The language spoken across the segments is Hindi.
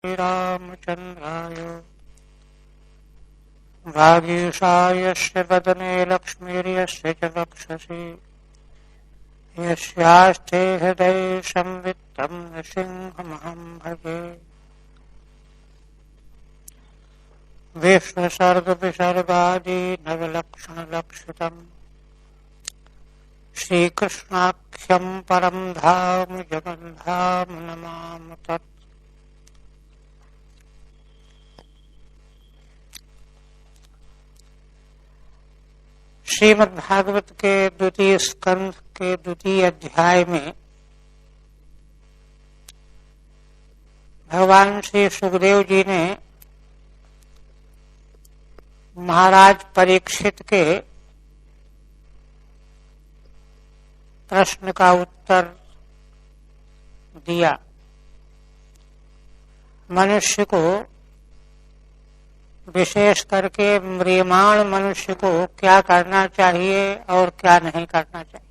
श्रीरामचन्द्राय वागीशायस्य वदने लक्ष्मीर्यस्य च वक्षसि यस्यास्ते हृदये संवित्तं नृसिंहमहं भजे। विश्वसर्गविसर्गादि नवलक्षणलक्षितम् श्रीकृष्णाख्यं परं धाम जगन्धाम नमामि तत्। श्रीमद्भागवत के द्वितीय स्कंध के द्वितीय अध्याय में भगवान श्री सुखदेव जी ने महाराज परीक्षित के प्रश्न का उत्तर दिया। मनुष्य को, विशेष करके म्रियमाण मनुष्य को क्या करना चाहिए और क्या नहीं करना चाहिए।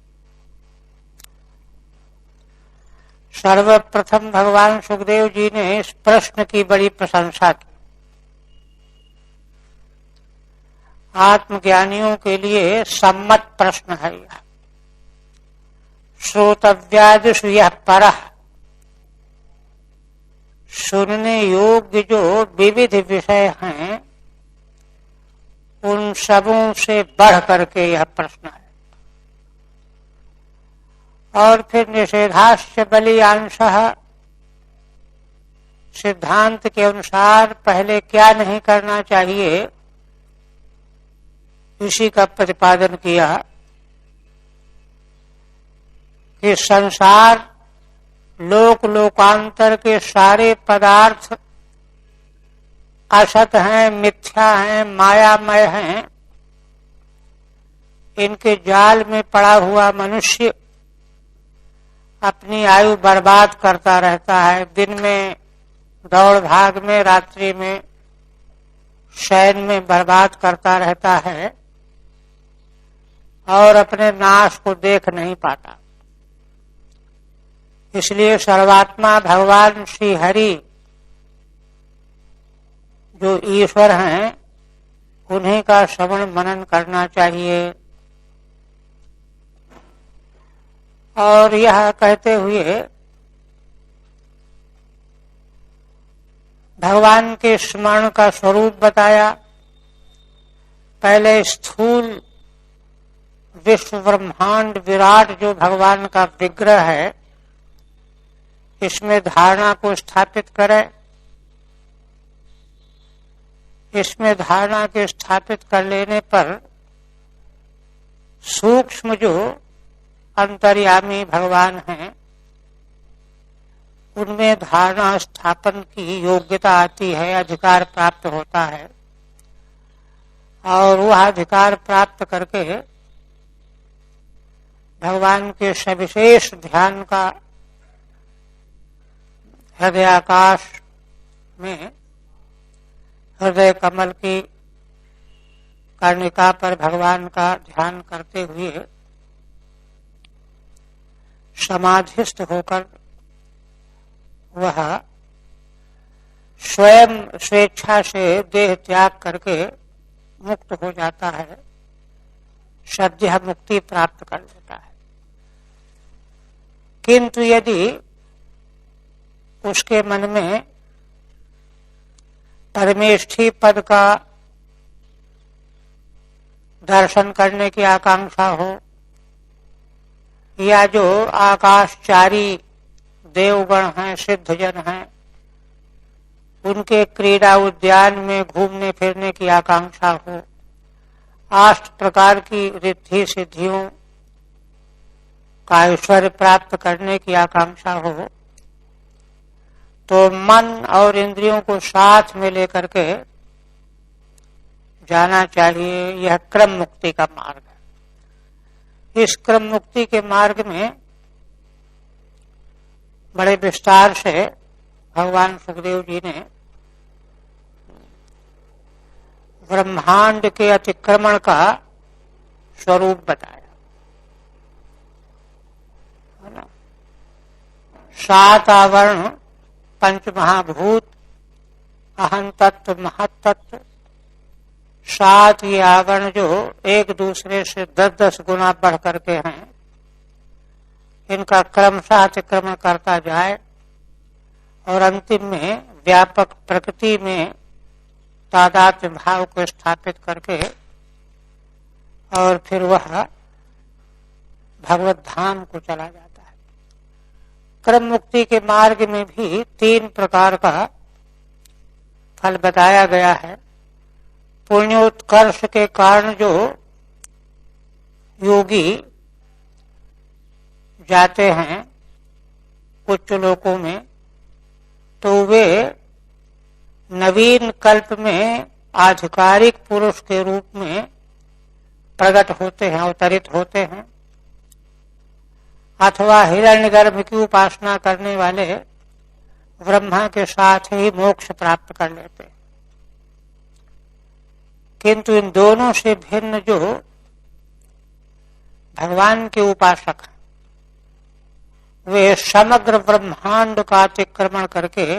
सर्वप्रथम भगवान सुखदेव जी ने इस प्रश्न की बड़ी प्रशंसा की। आत्मज्ञानियों के लिए सम्मत प्रश्न है यह। श्रोतव्यादिषु यः परः, सुनने योग्य जो विविध विषय हैं उन सबों से बढ़ करके यह प्रश्न है। और फिर निषेधाश्च बलियांशः, सिद्धांत के अनुसार पहले क्या नहीं करना चाहिए इसी का प्रतिपादन किया कि संसार लोक लोकांतर के सारे पदार्थ असत हैं, मिथ्या हैं, मायामय हैं। इनके जाल में पड़ा हुआ मनुष्य अपनी आयु बर्बाद करता रहता है। दिन में दौड़ भाग में, रात्रि में शयन में बर्बाद करता रहता है और अपने नाश को देख नहीं पाता। इसलिए सर्वात्मा भगवान श्री हरि जो ईश्वर हैं उन्हीं का श्रवण मनन करना चाहिए। और यह कहते हुए भगवान के स्मरण का स्वरूप बताया। पहले स्थूल विश्व ब्रह्मांड विराट जो भगवान का विग्रह है इसमें धारणा को स्थापित करें। इसमें धारणा के स्थापित कर लेने पर सूक्ष्म जो अंतर्यामी भगवान हैं उनमें धारणा स्थापन की योग्यता आती है, अधिकार प्राप्त होता है। और वह अधिकार प्राप्त करके भगवान के सविशेष ध्यान का हृदयाकाश में हृदय कमल की कर्णिका पर भगवान का ध्यान करते हुए समाधिस्थ होकर वह स्वयं स्वेच्छा से देह त्याग करके मुक्त हो जाता है, सद्यः मुक्ति प्राप्त कर लेता है। किंतु यदि उसके मन में परमेष्ठी पद का दर्शन करने की आकांक्षा हो या जो आकाशचारी देवगण हैं, सिद्धजन हैं, उनके क्रीड़ा उद्यान में घूमने फिरने की आकांक्षा हो, 8 प्रकार की रिद्धि सिद्धियों का ऐश्वर्य प्राप्त करने की आकांक्षा हो, तो मन और इंद्रियों को साथ में लेकर के जाना चाहिए। यह क्रम मुक्ति का मार्ग है। इस क्रम मुक्ति के मार्ग में बड़े विस्तार से भगवान सुखदेव जी ने ब्रह्मांड के अतिक्रमण का स्वरूप बताया। 7 आवरण, 5 महाभूत, अहं तत्व, महत्तत्व, 7 ये आवरण जो एक दूसरे से 10-10 गुना बढ़ करके हैं, इनका क्रमशः अतिक्रमण करता जाए और अंतिम में व्यापक प्रकृति में तादात्म्य भाव को स्थापित करके और फिर वह भगवत धाम को चला जाता है। क्रम मुक्ति के मार्ग में भी 3 प्रकार का फल बताया गया है। पुण्योत्कर्ष के कारण जो योगी जाते हैं उच्च लोकों में, तो वे नवीन कल्प में आधिकारिक पुरुष के रूप में प्रकट होते हैं, अवतरित होते हैं, अथवा हिरण्यगर्भ की उपासना करने वाले ब्रह्मा के साथ ही मोक्ष प्राप्त कर लेते हैं। किंतु इन दोनों से भिन्न जो भगवान के उपासक हैं, वे समग्र ब्रह्मांड का अतिक्रमण करके,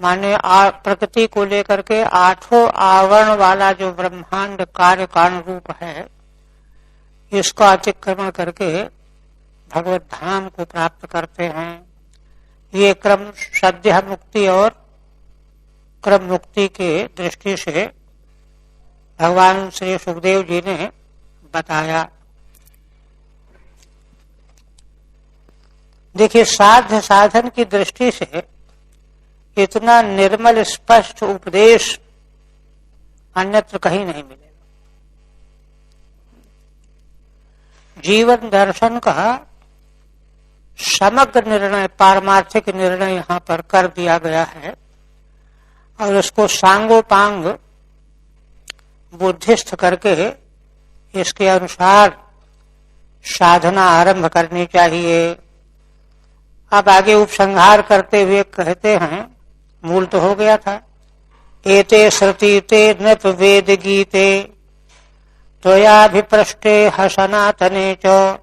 माने प्रकृति को लेकर के 8 आवरण वाला जो ब्रह्मांड कार्य कारण रूप है, इसका अतिक्रमण करके भगवत धाम को प्राप्त करते हैं। ये क्रम सद्य मुक्ति और क्रम मुक्ति के दृष्टि से भगवान श्री सुखदेव जी ने बताया। देखिए, साध्य साधन की दृष्टि से इतना निर्मल स्पष्ट उपदेश अन्यत्र कहीं नहीं मिलेगा। जीवन दर्शन का समग्र निर्णय, पारमार्थिक निर्णय यहाँ पर कर दिया गया है और उसको सांगोपांग बुद्धिस्थ करके इसके अनुसार साधना आरंभ करनी चाहिए। अब आगे उपसंहार करते हुए कहते हैं, मूल तो हो गया था, एते श्रुतिते नृप वेद गीते त्वयाभिप्रष्टे सनातने च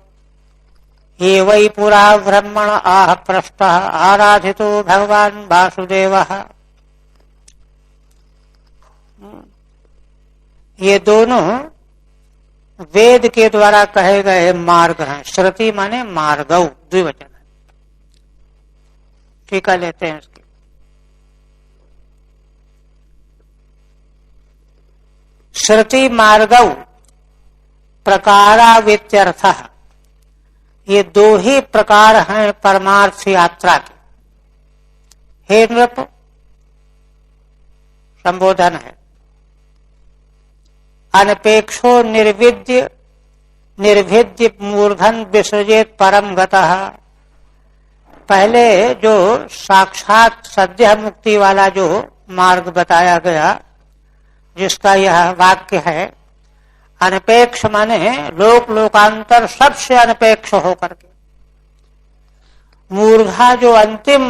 ये वै पुरा ब्रह्मण आह प्रष्टः आराधितो भगवान वासुदेवः। ये दोनों वेद के द्वारा कहे गए मार्ग हैं। श्रुति माने मार्गौ, द्विवचन है। टीका लेते हैं इसकी। श्रुति मार्गौ प्रकारावित्यर्थः, ये 2 ही प्रकार हैं परमार्थ यात्रा के। हे नृप संबोधन है। अनपेक्षो निर्विद्य निर्भिद्य मूर्धन विसृजेत परम गतः। पहले जो साक्षात सद्य मुक्ति वाला जो मार्ग बताया गया, जिसका यह वाक्य है, अनपेक्ष माने लोक लोकांतर सबसे अनपेक्ष होकर के, मूर्धा जो अंतिम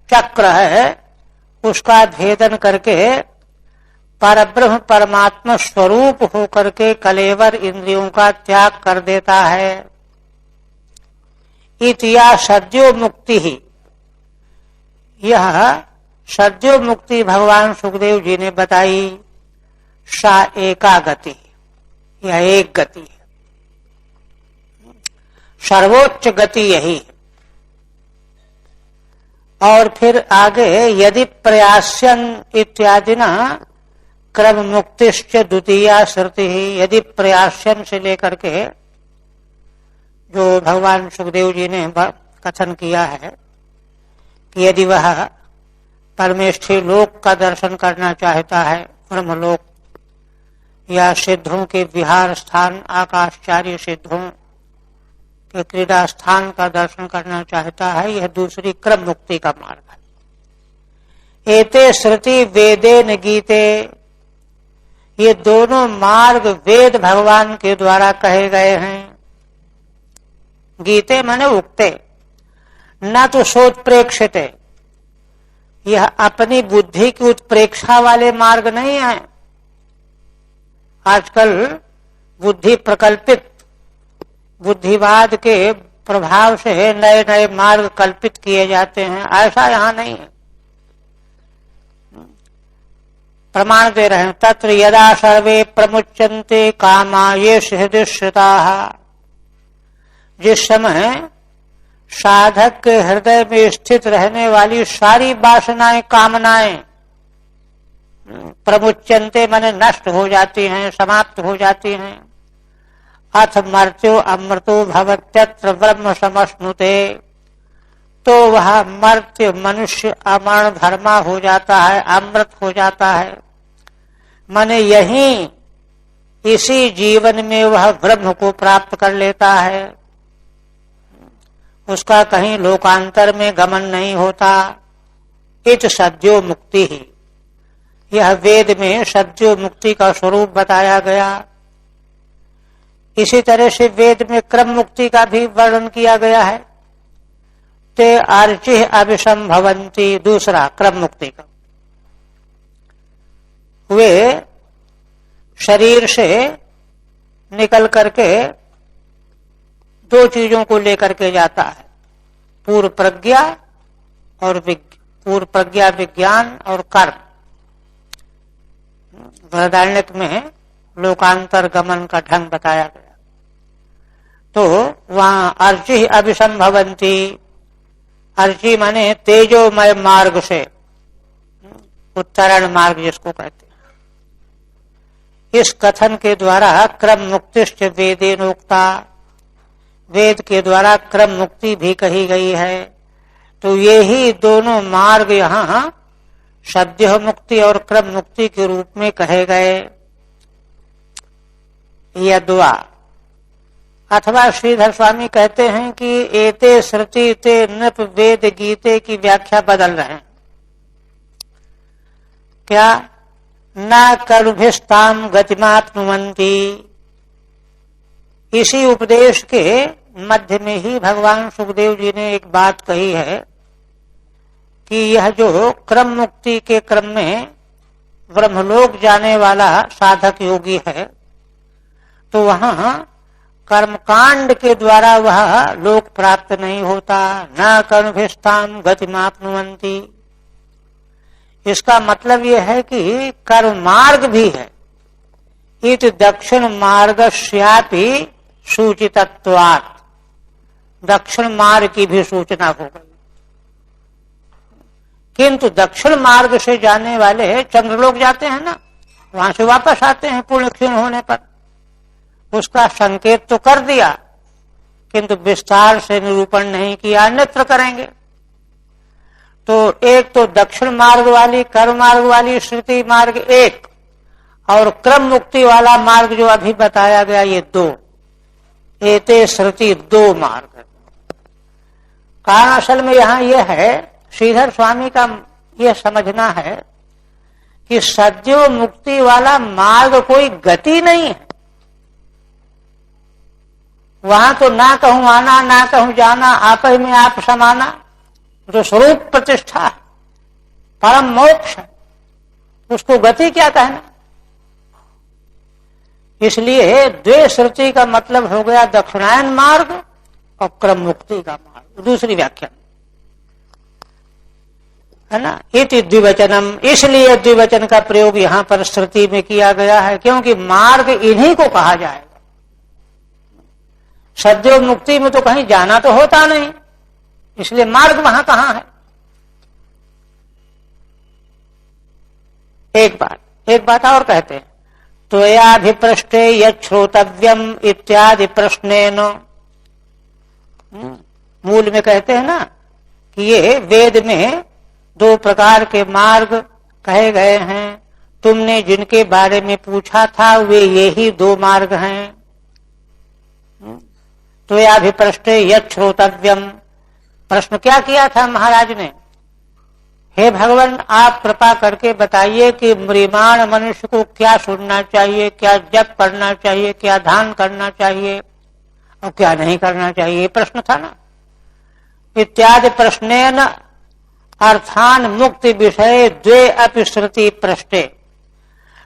चक्र है उसका भेदन करके परब्रह्म परमात्मा स्वरूप होकर के कलेवर इंद्रियों का त्याग कर देता है। इतिया सद्यो मुक्ति ही, यह सद्यो मुक्ति भगवान सुखदेव जी ने बताई। सा एका गति, यह एक गति है, सर्वोच्च गति यही है। और फिर आगे यदि प्रयास्यन इत्यादि ना क्रम मुक्तिश्च द्वितीया श्रुति ही, यदि प्रयास्यन से लेकर के जो भगवान सुखदेव जी ने कथन किया है कि यदि वह परमेष्ठी लोक का दर्शन करना चाहता है, ब्रह्मलोक या सिद्धों के विहार स्थान, आकाशचार्य सिद्धों के क्रीड़ा स्थान का दर्शन करना चाहता है, यह दूसरी क्रम मुक्ति का मार्ग है। एते श्रुति वेदे न गीते, ये दोनों मार्ग वेद भगवान के द्वारा कहे गए हैं। गीते माने उक्ते, न तो सोत्प्रेक्षते, यह अपनी बुद्धि की उत्प्रेक्षा वाले मार्ग नहीं है। आजकल बुद्धि प्रकल्पित, बुद्धिवाद के प्रभाव से नए नए मार्ग कल्पित किए जाते हैं, ऐसा यहाँ नहीं है। प्रमाण दे रहे हैं। तत्र यदा सर्वे प्रमुच्यन्ते कामा ये हृदयश्रिताः, जिस समय साधक के हृदय में स्थित रहने वाली सारी वासनाएं, कामनाएं प्रमुच्यन्ते माने नष्ट हो जाती हैं, समाप्त हो जाती हैं। अथ मर्त्यो अमृतो भवत्यत्र ब्रह्म समश्नुते, तो वह मर्त्य मनुष्य अमर धर्मा हो जाता है, अमृत हो जाता है। माने यही इसी जीवन में वह ब्रह्म को प्राप्त कर लेता है, उसका कहीं लोकांतर में गमन नहीं होता। इत सद्यो मुक्ति ही, यह वेद में सद्यो मुक्ति का स्वरूप बताया गया। इसी तरह से वेद में क्रम मुक्ति का भी वर्णन किया गया है। ते आर्चिः अभिसंभवन्ति, दूसरा क्रम मुक्ति का, वे शरीर से निकल करके दो चीजों को लेकर के जाता है, पूर्व प्रज्ञा और पूर्व प्रज्ञा विज्ञान और कर्म। बृहदारण्यक में लोकांतर गमन का ढंग बताया गया। तो वहां अर्चि अभिसंभवंती, अर्चि माने तेजोमय मार्ग से, उत्तरण मार्ग जिसको कहते हैं। इस कथन के द्वारा क्रम मुक्तिश्च वेदेनोक्ता, वेद के द्वारा क्रम मुक्ति भी कही गई है। तो ये ही दोनों मार्ग यहाँ सद्यो मुक्ति और क्रम मुक्ति के रूप में कहे गए। यद्वा, अथवा श्रीधर स्वामी कहते हैं कि एते श्रुति ते नृप वेद गीते की व्याख्या बदल रहे हैं। क्या? न कर्भिस्ताम गतिमात्मवंती, इसी उपदेश के मध्य में ही भगवान सुखदेव जी ने एक बात कही है कि यह जो क्रम मुक्ति के क्रम में ब्रह्मलोक जाने वाला साधक योगी है, तो वहां कर्मकांड के द्वारा वह लोक प्राप्त नहीं होता। न कर्मभिस्ताम गतिमाप्नुवन्ति, इसका मतलब यह है कि कर्म मार्ग भी है। इत दक्षिण मार्गस्यापि सूचितत्वात्, दक्षिण मार्ग की भी सूचना हो गई। किंतु दक्षिण मार्ग से जाने वाले चंद्रलोक जाते हैं ना, वहां से वापस आते हैं पुण्य क्षीण होने पर। उसका संकेत तो कर दिया, किंतु विस्तार से निरूपण नहीं किया, अन्यत्र करेंगे। तो एक तो दक्षिण मार्ग वाली, कर्म मार्ग वाली श्रुति मार्ग एक, और क्रम मुक्ति वाला मार्ग जो अभी बताया गया, ये दो। एते श्रुति दो मार्ग। कारण असल में यहां यह है, श्रीधर स्वामी का यह समझना है कि सद्यो मुक्ति वाला मार्ग कोई गति नहीं है। वहां तो ना कहूं आना, ना कहूं जाना, आप ही में आप समाना, जो स्वरूप प्रतिष्ठा है, परम मोक्ष है, उसको गति क्या कहना। इसलिए द्वे श्रुति का मतलब हो गया दक्षिणायन मार्ग और क्रम मुक्ति का मार्ग, दूसरी व्याख्या है ना। इति द्विवचनम, इसलिए द्विवचन का प्रयोग यहां पर श्रुति में किया गया है, क्योंकि मार्ग इन्हीं को कहा जाएगा। सद्यो मुक्ति में तो कहीं जाना तो होता नहीं, इसलिए मार्ग वहां कहां है। एक बात और कहते हैं, त्वयाभिप्रष्टे यच्छ्रोतव्यम इत्यादि प्रश्नेन, मूल में कहते हैं ना कि ये वेद में दो प्रकार के मार्ग कहे गए हैं, तुमने जिनके बारे में पूछा था वे यही दो मार्ग हैं। त्वयाभिप्रष्टे यच्छ्रोतव्यम, प्रश्न क्या किया था महाराज ने, हे भगवान आप कृपा करके बताइए कि म्रियमाण मनुष्य को क्या सुनना चाहिए, क्या जप करना चाहिए, क्या ध्यान करना चाहिए और क्या नहीं करना चाहिए, ये प्रश्न था ना। इत्यादि प्रश्नेन अर्थान मुक्ति विषय द्वे अपि श्रुति पृष्ठे,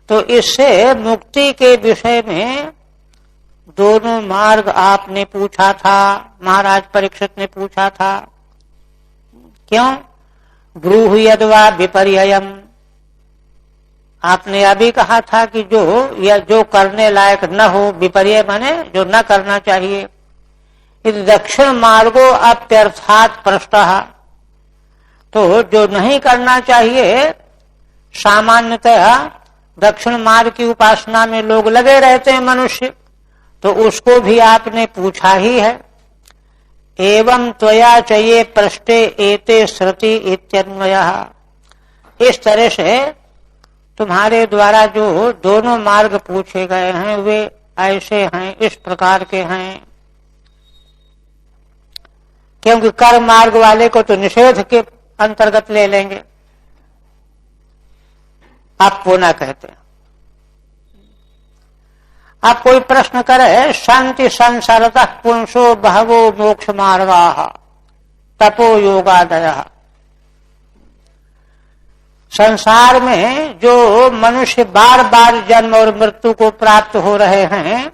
तो इससे मुक्ति के विषय में दोनों मार्ग आपने पूछा था, महाराज परीक्षित ने पूछा था। क्यों? ब्रूहि यद्वा विपर्ययम्, आपने अभी कहा था कि जो करने लायक न हो, विपर्य माने जो न करना चाहिए। इस दक्षिण मार्गो अप्यर्थात पृष्ठः, तो जो नहीं करना चाहिए, सामान्यतः दक्षिण मार्ग की उपासना में लोग लगे रहते हैं मनुष्य, तो उसको भी आपने पूछा ही है। एवं त्वया चये पृष्ठे एते श्रुति इत्यन्वयः, इस तरह से तुम्हारे द्वारा जो दोनों मार्ग पूछे गए हैं वे ऐसे हैं, इस प्रकार के हैं। क्योंकि कर्म मार्ग वाले को तो निषेध के अंतर्गत ले लेंगे, आप पुनः कहते हैं। आप कोई प्रश्न करे, शांति संसारतः पुंसो बहवो मोक्ष मार्गाः तपो योगादयः, संसार में जो मनुष्य बार बार जन्म और मृत्यु को प्राप्त हो रहे हैं,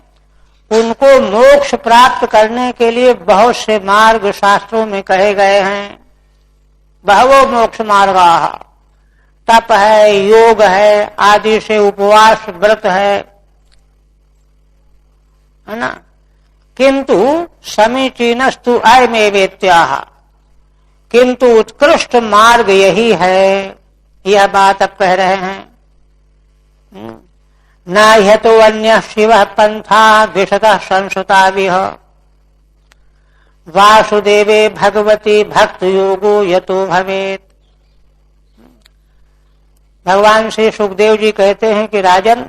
उनको मोक्ष प्राप्त करने के लिए बहुत से मार्ग शास्त्रों में कहे गए हैं। बहवो मोक्ष मार्गाः, तप है, योग है, आदि से उपवास व्रत है ना। किंतु समीचीनस्तु अयमेवेत्याह, किंतु उत्कृष्ट मार्ग यही है, यह बात अब कह रहे हैं। न ह्यतो अन्य शिव पंथा द्विषतः संसुताविह, वासुदेवे भगवती भक्त योगो यतो भवेत्। भगवान श्री सुखदेव जी कहते हैं कि राजन,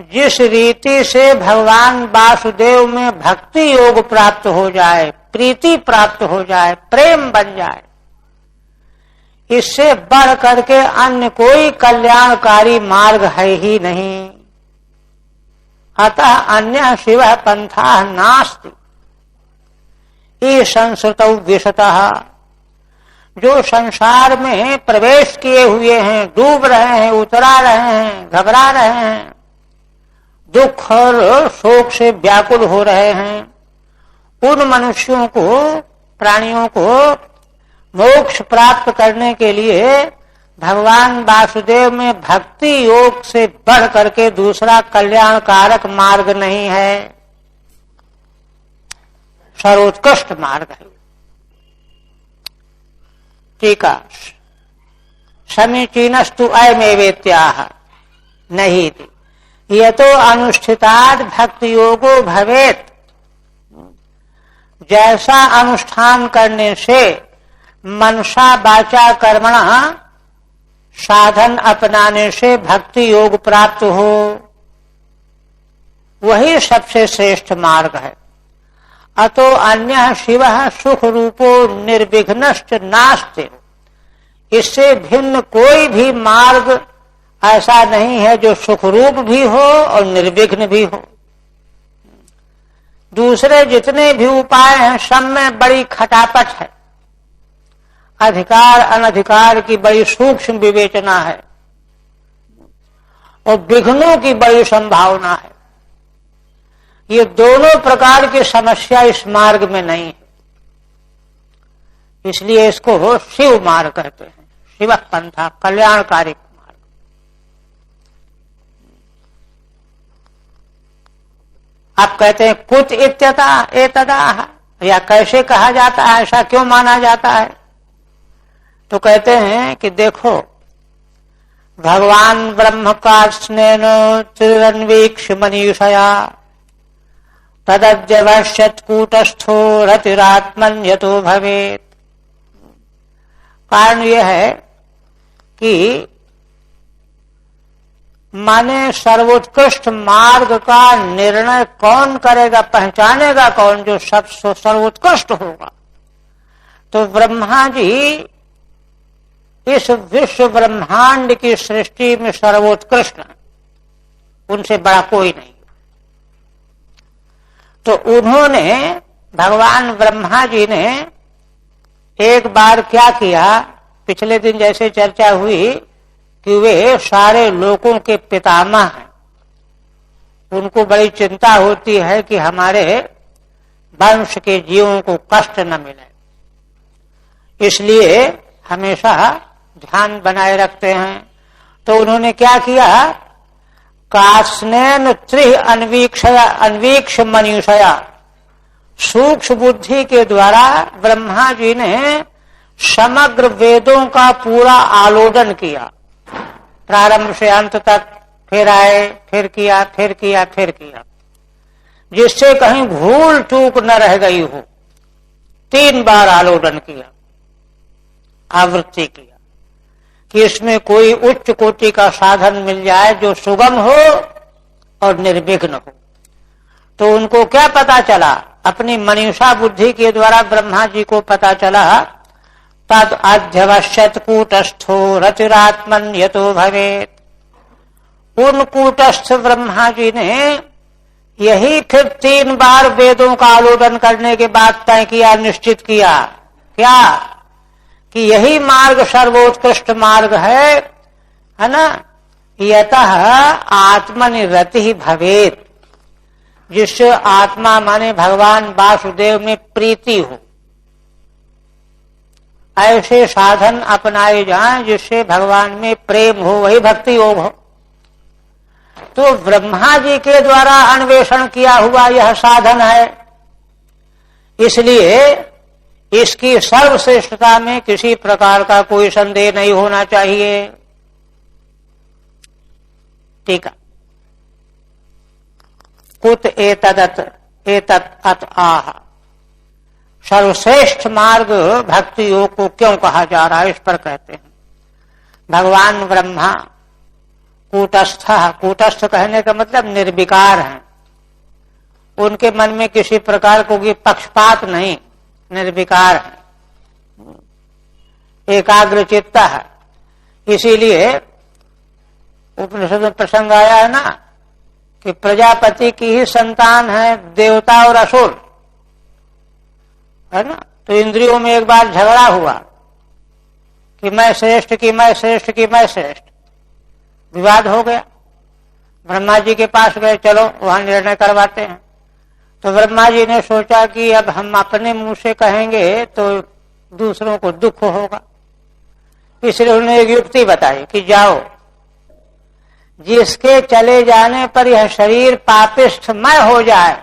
जिस रीति से भगवान वासुदेव में भक्ति योग प्राप्त हो जाए, प्रीति प्राप्त हो जाए, प्रेम बन जाए, इससे बढ़ करके अन्य कोई कल्याणकारी मार्ग है ही नहीं। अतः अन्य शिव पंथा नास्ति संसृतौ विशतः, जो संसार में प्रवेश किए हुए हैं, डूब रहे हैं, उतरा रहे हैं, घबरा रहे हैं, दुख और शोक से व्याकुल हो रहे हैं, उन मनुष्यों को, प्राणियों को मोक्ष प्राप्त करने के लिए भगवान वासुदेव में भक्ति योग से बढ़ करके दूसरा कल्याणकारक मार्ग नहीं है, सर्वोत्कृष्ट मार्ग है। ठीक है, समीचीनस्तु अयमेवेत्याह नहीं थी, यह तो अनुष्ठिताद भक्ति योगो भवेत, जैसा अनुष्ठान करने से मनसा वाचा कर्मणा साधन अपनाने से भक्ति योग प्राप्त हो, वही सबसे श्रेष्ठ मार्ग है। अतो अन्य शिव सुख रूपो निर्विघ्नश्च नास्ति, इससे भिन्न कोई भी मार्ग ऐसा नहीं है जो सुखरूप भी हो और निर्विघ्न भी हो। दूसरे जितने भी उपाय हैं सब में बड़ी खटापट है, अधिकार अनधिकार की बड़ी सूक्ष्म विवेचना है और विघ्नों की बड़ी संभावना है। ये दोनों प्रकार की समस्या इस मार्ग में नहीं है, इसलिए इसको शिव मार्ग कहते हैं, शिव पंथा, कल्याणकारी मार्ग। आप कहते हैं कुत इत्यता एतदा, या कैसे कहा जाता है, ऐसा क्यों माना जाता है? तो कहते हैं कि देखो, भगवान ब्रह्म का स्नेन त्रिरन्वीक्ष मनीषया तदद्यवश्यत्कूटस्थो रतिरात्मन यतो भवेत्। कारण यह है कि माने सर्वोत्कृष्ट मार्ग का निर्णय कौन करेगा, पहचानेगा कौन, जो सब सर्वोत्कृष्ट होगा। तो ब्रह्मा जी इस विश्व ब्रह्मांड की सृष्टि में सर्वोत्कृष्ट है, उनसे बड़ा कोई नहीं। तो उन्होंने, भगवान ब्रह्मा जी ने एक बार क्या किया, पिछले दिन जैसे चर्चा हुई कि वे सारे लोगों के पितामह हैं, उनको बड़ी चिंता होती है कि हमारे वंश के जीवों को कष्ट न मिले, इसलिए हमेशा ध्यान बनाए रखते हैं। तो उन्होंने क्या किया, कास्नेन त्रिह अन्वीक्ष मनुष्या, सूक्ष्म बुद्धि के द्वारा ब्रह्मा जी ने समग्र वेदों का पूरा आलोडन किया, प्रारंभ से अंत तक, फिर आए, फिर किया, फिर किया, फिर किया, जिससे कहीं भूल चूक न रह गई हो। 3 बार आलोडन किया, आवृत्ति किया कि इसमें कोई उच्च कोटि का साधन मिल जाए जो सुगम हो और निर्विघ्न हो। तो उनको क्या पता चला, अपनी मनीषा बुद्धि के द्वारा ब्रह्मा जी को पता चला, तद अध्यवश्यत कूटस्थो रतिरात्मन यतो भवेत। उन कूटस्थ ब्रह्मा जी ने यही फिर 3 बार वेदों का आलोडन करने के बाद तय किया, निश्चित किया, क्या, कि यही मार्ग सर्वोत्कृष्ट मार्ग है ना, यतः आत्मनिरति भवेत, जिससे आत्मा माने भगवान वासुदेव में प्रीति हो। ऐसे साधन अपनाए जाएं जिससे भगवान में प्रेम हो, वही भक्ति योग हो। तो ब्रह्मा जी के द्वारा अन्वेषण किया हुआ यह साधन है, इसलिए इसकी सर्वश्रेष्ठता में किसी प्रकार का कोई संदेह नहीं होना चाहिए। ठीक है, कुत एतत् अत आह, सर्वश्रेष्ठ मार्ग भक्ति योग को क्यों कहा जा रहा है, इस पर कहते हैं। भगवान ब्रह्मा कूटस्थ, कूटस्थ कहने का मतलब निर्विकार हैं, उनके मन में किसी प्रकार को भी पक्षपात नहीं, निर्विकार है, एकाग्र चित्त है। इसीलिए उपनिषद में प्रसंग आया है ना कि प्रजापति की ही संतान है देवता और असुर, है ना। तो इंद्रियों में एक बार झगड़ा हुआ कि मैं श्रेष्ठ की मैं श्रेष्ठ की मैं श्रेष्ठ, विवाद हो गया। ब्रह्मा जी के पास गए, चलो वहां निर्णय करवाते हैं। तो ब्रह्मा जी ने सोचा कि अब हम अपने मुंह से कहेंगे तो दूसरों को दुख होगा, इसलिए उन्होंने एक युक्ति बताई कि जाओ, जिसके चले जाने पर यह शरीर पापिष्ठमय हो जाए,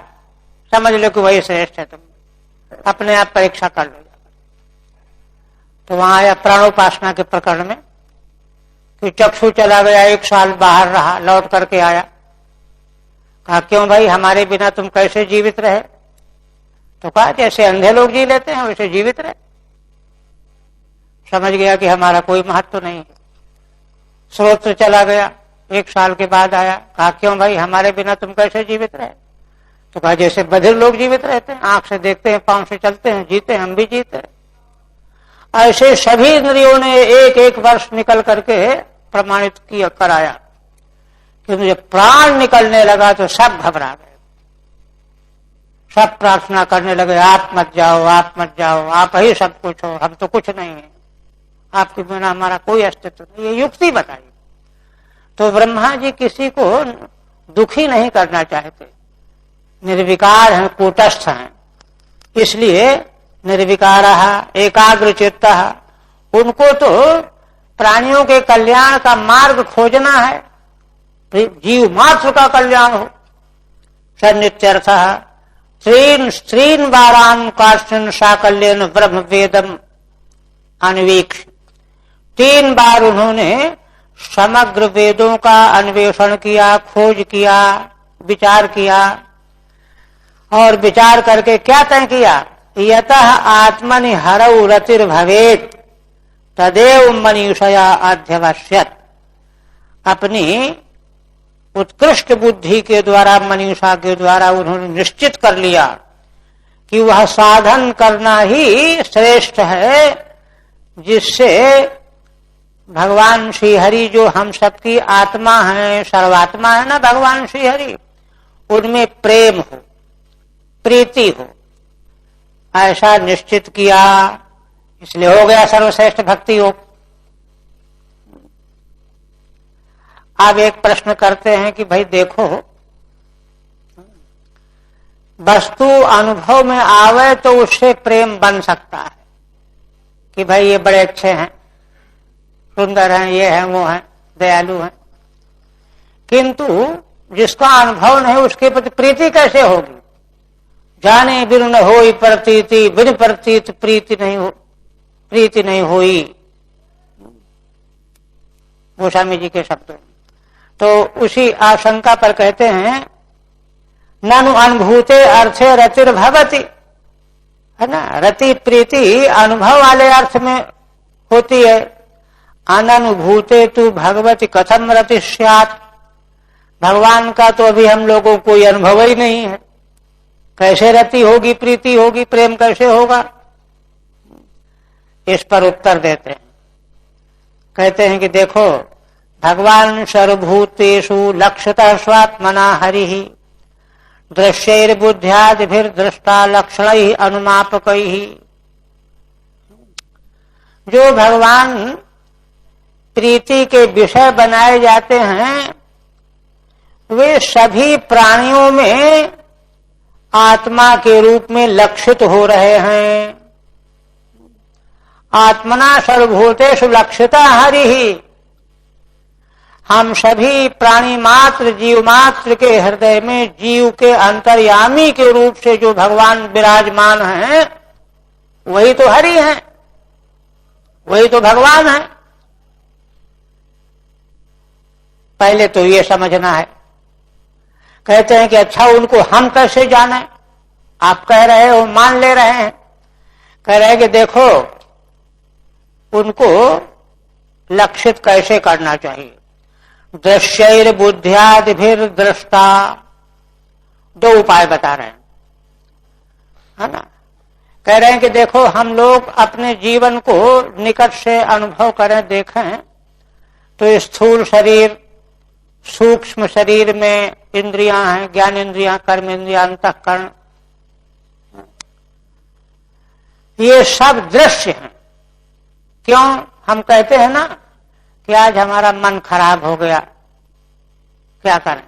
समझ लो कि वही श्रेष्ठ है, तुम अपने आप परीक्षा कर लो। तो वहां आया प्राणोपासना के प्रकरण में कि चक्षु चला गया, 1 साल बाहर रहा, लौट करके आया। कहा क्यों भाई, हमारे बिना तुम कैसे जीवित रहे? तो कहा जैसे अंधे लोग जी लेते हैं वैसे जीवित रहे। समझ गया कि हमारा कोई महत्व नहीं है। श्रोत्र चला गया, 1 साल के बाद आया। कहा क्यों भाई, हमारे बिना तुम कैसे जीवित रहे? तो कहा जैसे बधिर लोग जीवित रहते हैं, आंख से देखते हैं, पांव से चलते हैं, जीते हैं, हम भी जीते हैं। ऐसे सभी इंद्रियों ने 1-1 वर्ष निकल करके प्रमाणित किया, कराया कि मुझे प्राण निकलने लगा तो सब घबरा गए, सब प्रार्थना करने लगे, आप मत जाओ, आप मत जाओ, आप ही सब कुछ हो, हम तो कुछ नहीं है, आपके बिना हमारा कोई अस्तित्व नहीं। ये युक्ति बताई। तो ब्रह्मा जी किसी को दुखी नहीं करना चाहते, निर्विकार हैं, कूटस्थ हैं, इसलिए निर्विकारः एकाग्र चित्तः। उनको तो प्राणियों के कल्याण का मार्ग खोजना है, जीव मात्र का कल्याण हो। सन्नित्यर्थः स्त्रीन वारान काष्ठन साकल्यन ब्रह्म वेदम अन्वीक्ष। 3 बार उन्होंने समग्र वेदों का अन्वेषण किया, खोज किया, विचार किया, और विचार करके क्या तय किया, यतः आत्मनि हरौ रतिर्भवेत् तदेव मनीषया अध्यवश्यत। अपनी उत्कृष्ट बुद्धि के द्वारा, मनीषा के द्वारा उन्होंने निश्चित कर लिया कि वह साधन करना ही श्रेष्ठ है, जिससे भगवान श्रीहरि जो हम सबकी आत्मा है, सर्वात्मा है ना भगवान श्रीहरि, उनमें प्रेम हो, प्रीति हो, ऐसा निश्चित किया। इसलिए हो गया सर्वश्रेष्ठ भक्ति योग। अब एक प्रश्न करते हैं कि भाई देखो, वस्तु अनुभव में आवे तो उससे प्रेम बन सकता है कि भाई ये बड़े अच्छे हैं, सुंदर हैं, ये हैं वो हैं, दयालु हैं, किंतु जिसका अनुभव नहीं उसके प्रति प्रीति कैसे होगी? जाने बिनु न होई प्रतीति, बिन प्रतीत प्रीति नहीं होई, गोस्वामी जी के शब्द। तो उसी आशंका पर कहते हैं ननु अनुभूते अर्थे रतिर भवति, है ना। रति प्रीति अनुभव वाले अर्थ में होती है। अननुभूते तु भगवती कथम रति स्यात्, भगवान का तो अभी हम लोगों को कोई अनुभव ही नहीं है, कैसे रति होगी, प्रीति होगी, प्रेम कैसे होगा? इस पर उत्तर देते हैं, कहते हैं कि देखो भगवान सर्वभूतेषु लक्ष्यतः स्वात्मना हरिः दृश्यैर्बुद्ध्यादिभिर्दृष्टा लक्षणैः अनुमापकैः। जो भगवान प्रीति के विषय बनाए जाते हैं वे सभी प्राणियों में आत्मा के रूप में लक्षित हो रहे हैं। आत्मना सर्वभूतेषु लक्षिता हरिः, हम सभी प्राणी मात्र जीव मात्र के हृदय में जीव के अंतर्यामी के रूप से जो भगवान विराजमान हैं वही तो हरि हैं, वही तो भगवान है। पहले तो ये समझना है। कहते हैं कि अच्छा उनको हम कैसे जाने? आप कह रहे हो, मान ले रहे हैं, कह रहे हैं कि देखो उनको लक्षित कैसे करना चाहिए। दृश्यैर बुद्ध्यादिभिर दृष्टा, दो उपाय बता रहे हैं, है ना। कह रहे हैं कि देखो हम लोग अपने जीवन को निकट से अनुभव करें, देखें तो स्थूल शरीर, सूक्ष्म शरीर में इंद्रियां हैं, ज्ञान इंद्रियां, कर्म इंद्रियां, अंतःकरण, ये सब दृश्य हैं। क्यों हम कहते हैं ना कि आज हमारा मन खराब हो गया, क्या करें,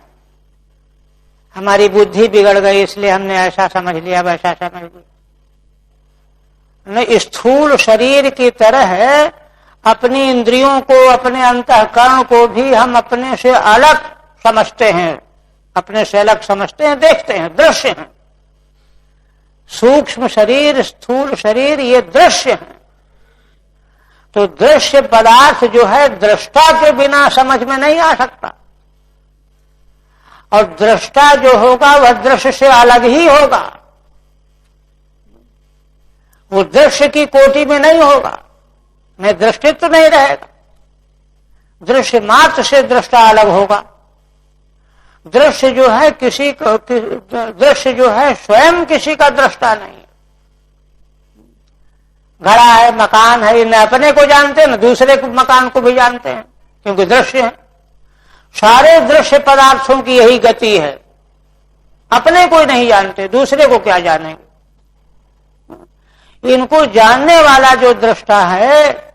हमारी बुद्धि बिगड़ गई इसलिए हमने ऐसा समझ लिया वैसा समझ लिया। नहीं, स्थूल शरीर की तरह अपनी इंद्रियों को, अपने अंतःकरण को भी हम अपने से अलग समझते हैं, अपने से अलग समझते हैं, देखते हैं, दृश्य हैं। सूक्ष्म शरीर, स्थूल शरीर, ये दृश्य हैं। तो दृश्य पदार्थ जो है दृष्टा के बिना समझ में नहीं आ सकता, और दृष्टा जो होगा वह दृश्य से अलग ही होगा, वो दृश्य की कोटि में नहीं होगा, में दृष्टित्व नहीं रहेगा। दृश्य मात्र से दृष्टा अलग होगा। दृश्य जो है दृश्य जो है स्वयं किसी का दृष्टा नहीं है। घड़ा है, मकान है, न अपने को जानते न दूसरे को मकान को भी जानते हैं, क्योंकि दृश्य है। सारे दृश्य पदार्थों की यही गति है, अपने को नहीं जानते, दूसरे को क्या जानेंगे। इनको जानने वाला जो दृष्टा है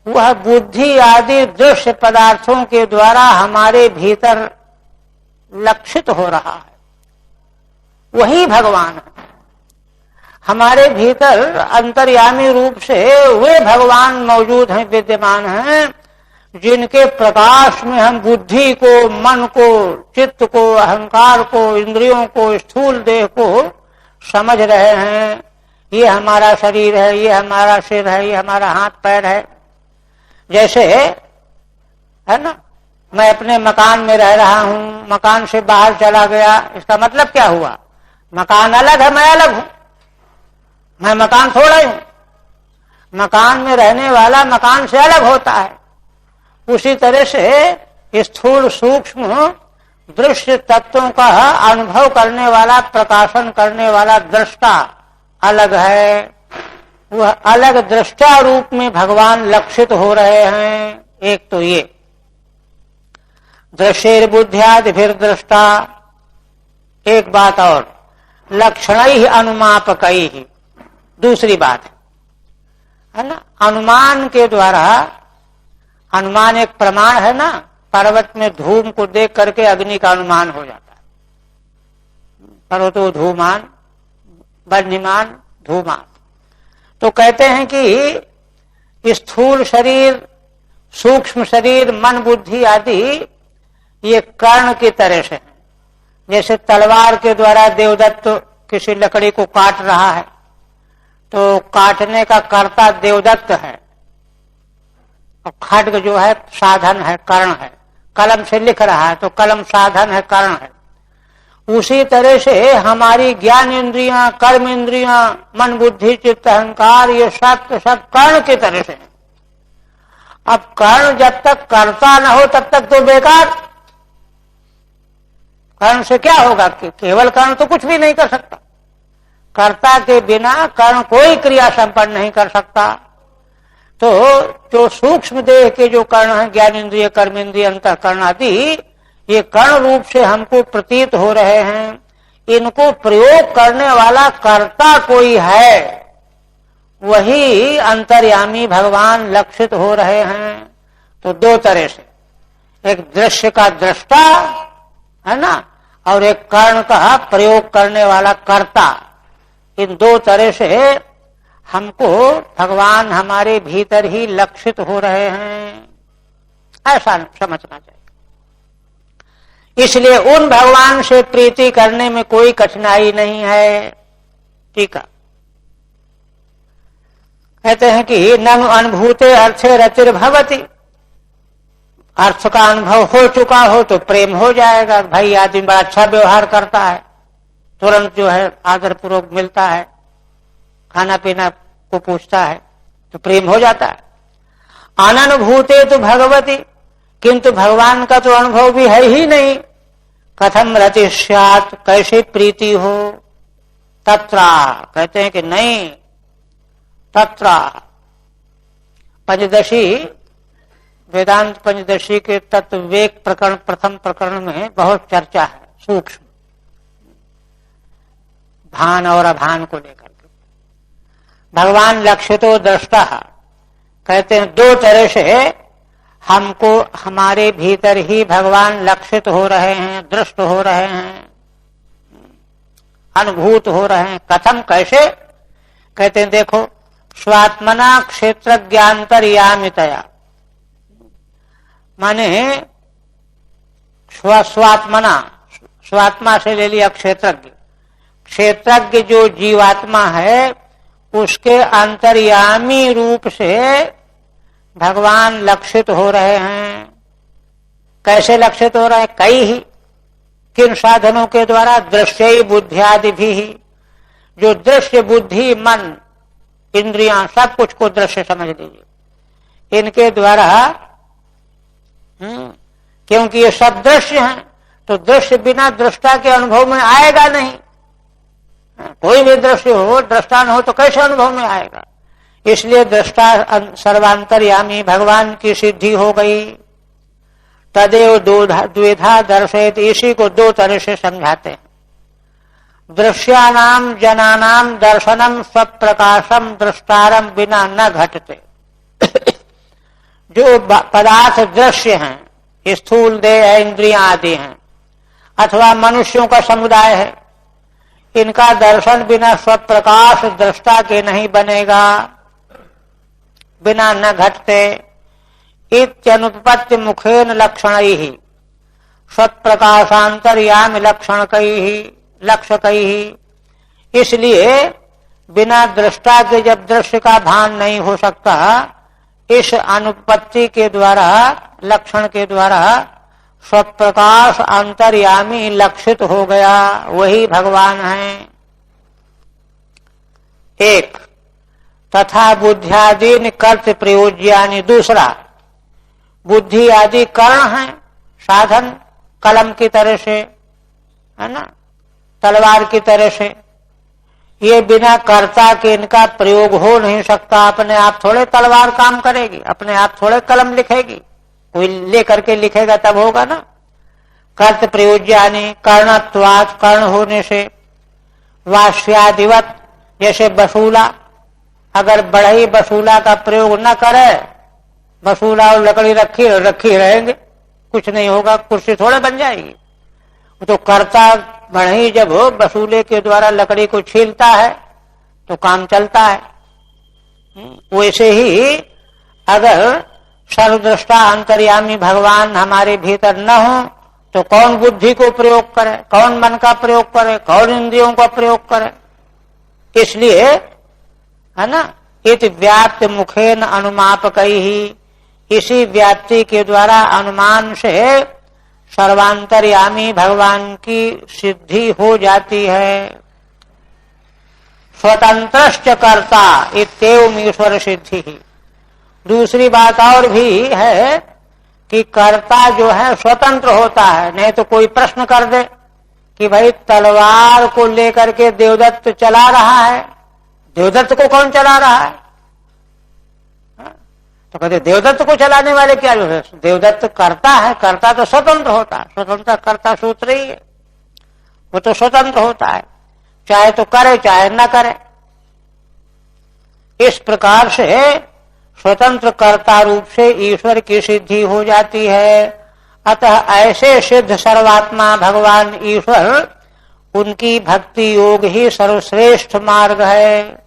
वह बुद्धि आदि दृश्य पदार्थों के द्वारा हमारे भीतर लक्षित हो रहा है, वही भगवान है। हमारे भीतर अंतर्यामी रूप से वे भगवान मौजूद हैं, विद्यमान हैं, जिनके प्रकाश में हम बुद्धि को, मन को, चित्त को, अहंकार को, इंद्रियों को, स्थूल देह को समझ रहे हैं। ये हमारा शरीर है, ये हमारा सिर है, ये हमारा हाथ पैर है। जैसे है ना, मैं अपने मकान में रह रहा हूं, मकान से बाहर चला गया, इसका मतलब क्या हुआ? मकान अलग है, मैं अलग हूं, मैं मकान थोड़ा ही हूं। मकान में रहने वाला मकान से अलग होता है। उसी तरह से स्थूल सूक्ष्म दृश्य तत्वों का अनुभव करने वाला, प्रकाशन करने वाला दृष्टा अलग है। वह अलग दृष्टा रूप में भगवान लक्षित हो रहे हैं। एक तो ये दृश्यैर बुद्ध्यादिभिर दृष्टा। एक बात और, लक्षणैः अनुमापकैः, दूसरी बात है ना। अनुमान के द्वारा, अनुमान एक प्रमाण है ना, पर्वत में धूम को देख करके अग्नि का अनुमान हो जाता है। पर्वतो धूमान, वह्निमान, धूमान। तो कहते हैं कि स्थूल शरीर, सूक्ष्म शरीर, मन, बुद्धि आदि ये कर्ण की तरह से है। जैसे तलवार के द्वारा देवदत्त किसी लकड़ी को काट रहा है तो काटने का कर्ता देवदत्त है और खड्ग जो है साधन है, कर्ण है। कलम से लिख रहा है तो कलम साधन है, कर्ण है। उसी तरह से हमारी ज्ञान इंद्रियां, कर्म इंद्रियां, मन, बुद्धि, चित्त, अहंकार ये सब कर्ण की तरह से है। अब कर्ण जब तक कर्ता न हो तब तक तो बेकार। कर्ण से क्या होगा कि केवल कर्ण तो कुछ भी नहीं कर सकता। कर्ता के बिना कर्ण कोई क्रिया संपन्न नहीं कर सकता। तो जो सूक्ष्म देह के जो कर्ण है, ज्ञान इंद्रिय, कर्म इंद्रिय, अंतःकरण आदि, ये कर्ण रूप से हमको प्रतीत हो रहे हैं। इनको प्रयोग करने वाला कर्ता कोई है, वही अंतर्यामी भगवान लक्षित हो रहे हैं। तो दो तरह से, एक दृश्य का दृष्टा है ना, और एक कर्ण का प्रयोग करने वाला कर्ता। इन दो तरह से हमको भगवान हमारे भीतर ही लक्षित हो रहे हैं, ऐसा समझना चाहिए। इसलिए उन भगवान से प्रीति करने में कोई कठिनाई नहीं है। ठीक है, कहते हैं कि ननु अनुभूते अर्थे रतिर्भवति। अर्थ का अनुभव हो चुका हो तो प्रेम हो जाएगा। भाई आदमी बड़ा अच्छा व्यवहार करता है, तुरंत जो है आदर पूर्वक मिलता है, खाना पीना को पूछता है तो प्रेम हो जाता है। अननुभूते तो भगवती, किंतु भगवान का तो अनुभव भी है ही नहीं। कथम रति स्यात्, कैसे प्रीति हो। तत्रा, कहते हैं कि नहीं, तत्रा पंचदशी, वेदांत पंचदशी के तत्व विवेक प्रकरण, प्रथम प्रकरण में बहुत चर्चा है सूक्ष्म भान और अभान को लेकर के। भगवान लक्षितो दृष्टा, कहते हैं दो तरह से हमको हमारे भीतर ही भगवान लक्षित हो रहे हैं, दृष्ट हो रहे हैं, अनुभूत हो रहे हैं। कथम, कैसे, कहते हैं देखो, स्वात्मना क्षेत्र ज्ञान्तर्यामितया, माने स्वात्मना, स्वात्मा से ले लिया क्षेत्रज्ञ। क्षेत्रज्ञ जो जीवात्मा है उसके अंतर्यामी रूप से भगवान लक्षित हो रहे हैं। कैसे लक्षित हो रहे हैं? कई ही, किन साधनों के द्वारा? दृश्य बुद्धियादि भी, जो दृश्य बुद्धि मन इंद्रियां सब कुछ को दृश्य समझ लीजिए, इनके द्वारा, क्योंकि ये सब दृश्य हैं तो दृश्य बिना दृष्टा के अनुभव में आएगा नहीं। कोई भी दृश्य हो, दृष्टा न हो तो कैसे अनुभव में आएगा? इसलिए दृष्टा सर्वांतर्यामी भगवान की सिद्धि हो गई। तदेव द्विधा दर्शयति, इसी को दो तरह से समझाते हैं। दृश्यानाम जनानाम दर्शनम स्वप्रकाशम दृष्टारम बिना न घटते। जो पदार्थ दृश्य हैं, स्थूल देह, इंद्रियां आदि हैं, अथवा मनुष्यों का समुदाय है, इनका दर्शन बिना स्वप्रकाश दृष्टा के नहीं बनेगा, बिना न घटते। इत्यनुपपत्ति मुखेन लक्षणैहि स्वप्रकाशांतर्यामि लक्षणकैहि लक्षकैहि। इसलिए बिना दृष्टा के जब दृश्य का भान नहीं हो सकता, इस अनुपपत्ति के द्वारा, लक्षण के द्वारा स्वप्रकाश अंतर्यामी लक्षित हो गया, वही भगवान है। एक, तथा बुद्धियादि कर्त प्रयोज्यानि, दूसरा बुद्धि आदि कर्ण हैं, साधन, कलम की तरह से, है ना, तलवार की तरह से। ये बिना कर्ता के इनका प्रयोग हो नहीं सकता। अपने आप थोड़े तलवार काम करेगी, अपने आप थोड़े कलम लिखेगी, कोई लेकर के लिखेगा तब होगा ना। कर्त प्रयोज्यानि, कर्णत्वात्, कर्ण होने से। वास्यादिवत, जैसे बसूला, अगर बढ़ई बसूला का प्रयोग न करे, बसूला और लकड़ी रखी रहेंगे, कुछ नहीं होगा, कुर्सी थोड़े बन जाएगी। तो कर्ता बढ़ई जब बसूले के द्वारा लकड़ी को छीलता है तो काम चलता है। वैसे ही अगर सर्वदृष्टा अंतर्यामी भगवान हमारे भीतर न हो तो कौन बुद्धि को प्रयोग करे, कौन मन का प्रयोग करे, कौन इंद्रियों का प्रयोग करे। इसलिए है ना, इति व्याप्त मुखेन अनुमापकई ही, इसी व्याप्ति के द्वारा अनुमान से सर्वांतर्यामी भगवान की सिद्धि हो जाती है। स्वतंत्रश्च कर्ता इत्येवम् ईश्वर सिद्धि ही। दूसरी बात और भी है कि कर्ता जो है स्वतंत्र होता है, नहीं तो कोई प्रश्न कर दे कि भाई तलवार को लेकर के देवदत्त चला रहा है, देवदत्त को कौन चला रहा है? तो कहते देवदत्त को चलाने वाले क्या है? देवदत्त करता है, करता तो स्वतंत्र होता है, स्वतंत्र कर्ता सूत्र ही है, वो तो स्वतंत्र होता है, चाहे तो करे चाहे न करे। इस प्रकार से स्वतंत्र कर्ता रूप से ईश्वर की सिद्धि हो जाती है। अतः ऐसे सिद्ध सर्वात्मा भगवान ईश्वर, उनकी भक्ति योग ही सर्वश्रेष्ठ मार्ग है।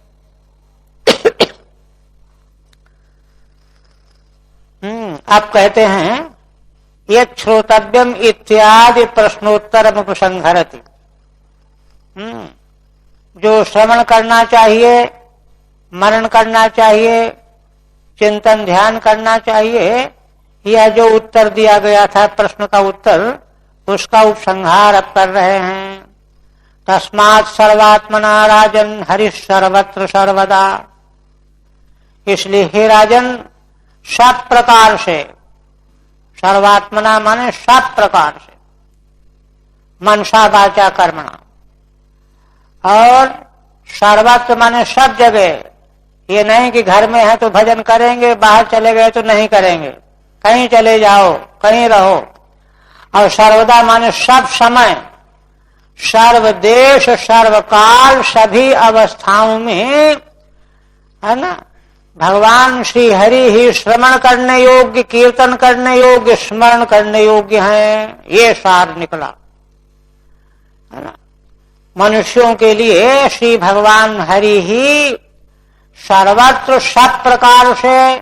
आप कहते हैं यत् श्रोतव्यम इत्यादि प्रश्नोत्तरम उपसंहरति। जो श्रवण करना चाहिए, मनन करना चाहिए, चिंतन ध्यान करना चाहिए, यह जो उत्तर दिया गया था प्रश्न का उत्तर, उसका उपसंहार अब कर रहे हैं। तस्मात् सर्वात्मना राजन हरि सर्वत्र सर्वदा। इसलिए हे राजन, सब प्रकार से, सर्वात्मना माने सब प्रकार से, मनसा वाचा कर्मणा, और सर्वत्र माने सब जगह। ये नहीं कि घर में है तो भजन करेंगे, बाहर चले गए तो नहीं करेंगे, कहीं चले जाओ, कहीं रहो। और सर्वदा माने सब समय, सर्वदेश सर्वकाल सभी अवस्थाओं में, है ना, भगवान श्री हरि ही श्रवण करने योग्य, कीर्तन करने योग्य, स्मरण करने योग्य हैं। ये सार निकला, है ना। मनुष्यों के लिए श्री भगवान हरि ही सर्वत्र सब प्रकार से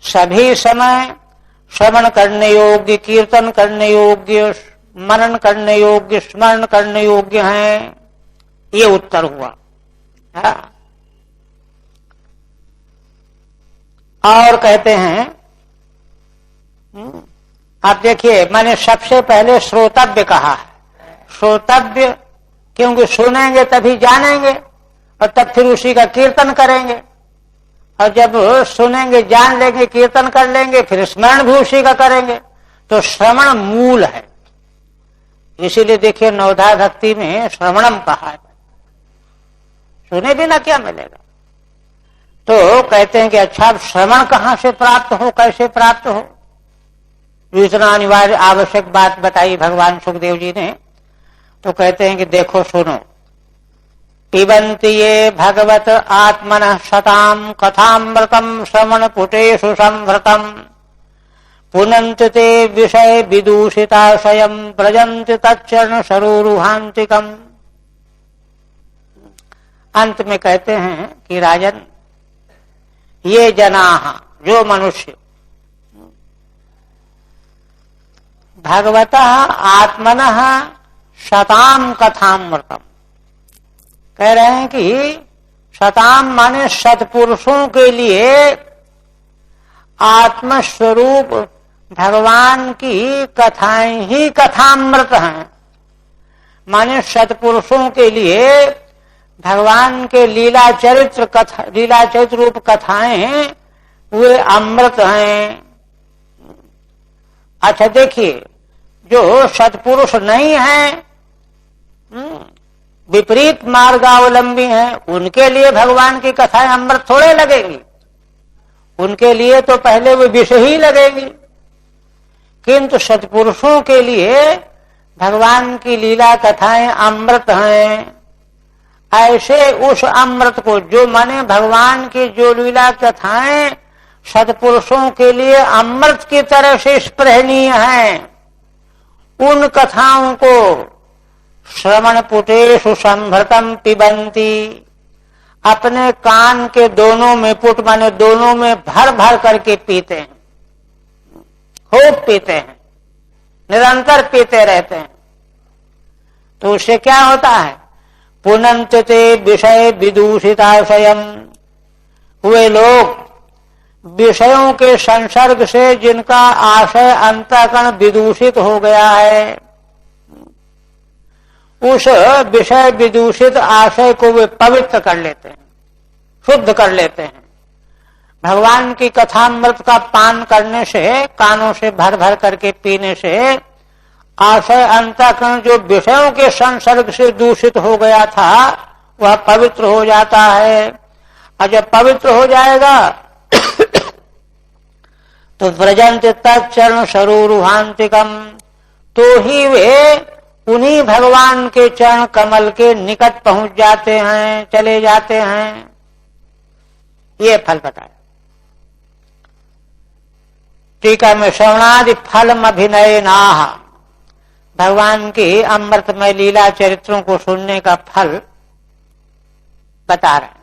सभी समय श्रवण करने योग्य, कीर्तन करने योग्य, मनन करने योग्य, स्मरण करने योग्य हैं। ये उत्तर हुआ है। और कहते हैं, आप देखिए, मैंने सबसे पहले श्रोतव्य कहा है। श्रोतव्य क्योंकि सुनेंगे तभी जानेंगे, और तब फिर उसी का कीर्तन करेंगे, और जब सुनेंगे जान लेंगे, कीर्तन कर लेंगे, फिर स्मरण भी उसी का करेंगे। तो श्रवण मूल है। इसीलिए देखिए नवधा भक्ति में श्रवणम कहा है, सुने बिना क्या मिलेगा। तो कहते हैं कि अच्छा, श्रवण कहां से प्राप्त हो, कैसे प्राप्त हो? इतना अनिवार्य आवश्यक बात बताई भगवान सुखदेव जी ने। तो कहते हैं कि देखो सुनो, पिबन्ति ये भगवत आत्मनः शताम कथामृतम श्रवण पुटेषु संभृतम पुनन्ति ते विषय विदूषिताशयम् व्रजन्ति तच्चरण सरोरुहान्तिकम्। अंत में कहते हैं कि राजन, ये जनाः, जो मनुष्य भगवतः आत्मनः शताम कथामृतम, कह रहे हैं कि शताम माने सत्पुरुषों के लिए आत्मस्वरूप भगवान की कथाएं ही कथामृत हैं। माने सत्पुरुषों के लिए भगवान के लीला चरित्र रूप कथाएं वे अमृत हैं। अच्छा देखिए, जो सत्पुरुष नहीं है, विपरीत मार्गावलंबी हैं, उनके लिए भगवान की कथाएं अमृत थोड़े लगेगी। उनके लिए तो पहले वो विष ही लगेगी। किंतु सत्पुरुषों के लिए भगवान की लीला कथाएं अमृत हैं। ऐसे उस अमृत को, जो माने भगवान की जो लीला कथाएं सत्पुरुषों के लिए अमृत की तरह से स्पृहणीय हैं, उन कथाओं को श्रवण पुटेषु संभृतम पिबन्ति, अपने कान के दोनों में, पुट माने दोनों में भर भर करके पीते हैं। खूब पीते हैं, निरंतर पीते रहते हैं, तो उससे क्या होता है? पुनन्त ते विषय विदूषिताशयम, वे लोग विषयों के संसर्ग से जिनका आशय अंतःकरण विदूषित हो गया है, उस विषय विदूषित आशय को वे पवित्र कर लेते हैं, शुद्ध कर लेते हैं। भगवान की कथामृत का पान करने से, कानों से भर भर करके पीने से आशय अंतःकरण जो विषयों के संसर्ग से दूषित हो गया था वह पवित्र हो जाता है। और जब पवित्र हो जाएगा तो व्रजंत तच्चरण सरोरुहांतिकम, तो ही वे उन्हीं भगवान के चरण कमल के निकट पहुंच जाते हैं, चले जाते हैं। ये फल बताया। टीका में श्रवणादि फलम अभिनय नाह, भगवान की अमृतमय लीला चरित्रों को सुनने का फल बता रहे हैं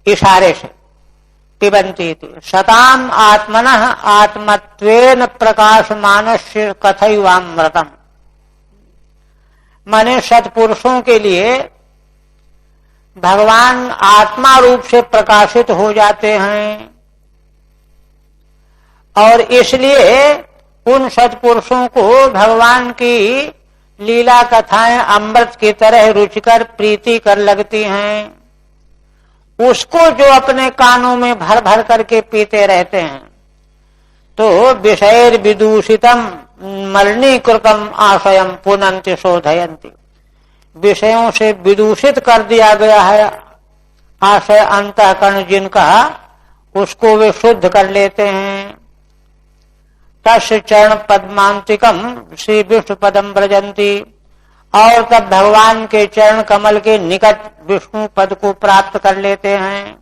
इशारे से। पिबंती सताम आत्मनः आत्मत्वेन प्रकाशमानस्य कथैवामृतम, माने सत्पुरुषों के लिए भगवान आत्मा रूप से प्रकाशित हो जाते हैं, और इसलिए उन सत्पुरुषों को भगवान की लीला कथाएं अमृत की तरह रुचिकर प्रीति कर लगती हैं। उसको जो अपने कानों में भर भर करके पीते रहते हैं, तो विषयर विदूषितम मलिनीकृतम आशयम पुनन्ति शोधयन्ति, विषयों से विदूषित कर दिया गया है आशय अंतःकरण जिनका, उसको वे शुद्ध कर लेते हैं। तस्य चरण पद्मांतिकम श्री विष्णु पदम व्रजंती, और तब भगवान के चरण कमल के निकट विष्णु पद को प्राप्त कर लेते हैं।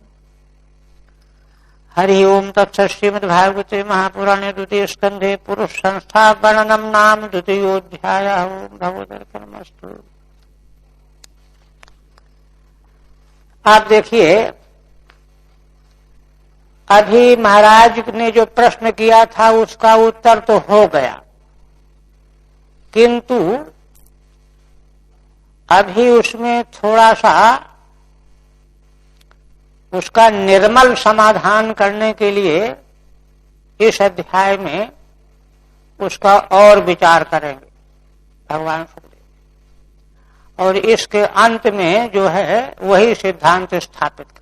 हरि ओम तत्सत्। श्रीमद्भागवते महापुराणे द्वितीय स्कंधे पुरुष संस्था वर्णनम नाम द्वितीयोऽध्यायः। ओम भगवदर्पणमस्तु। आप देखिए, अभी महाराज ने जो प्रश्न किया था उसका उत्तर तो हो गया, किंतु अभी उसमें थोड़ा सा उसका निर्मल समाधान करने के लिए इस अध्याय में उसका और विचार करेंगे भगवान सुखदेव, और इसके अंत में जो है वही सिद्धांत स्थापित करेंगे।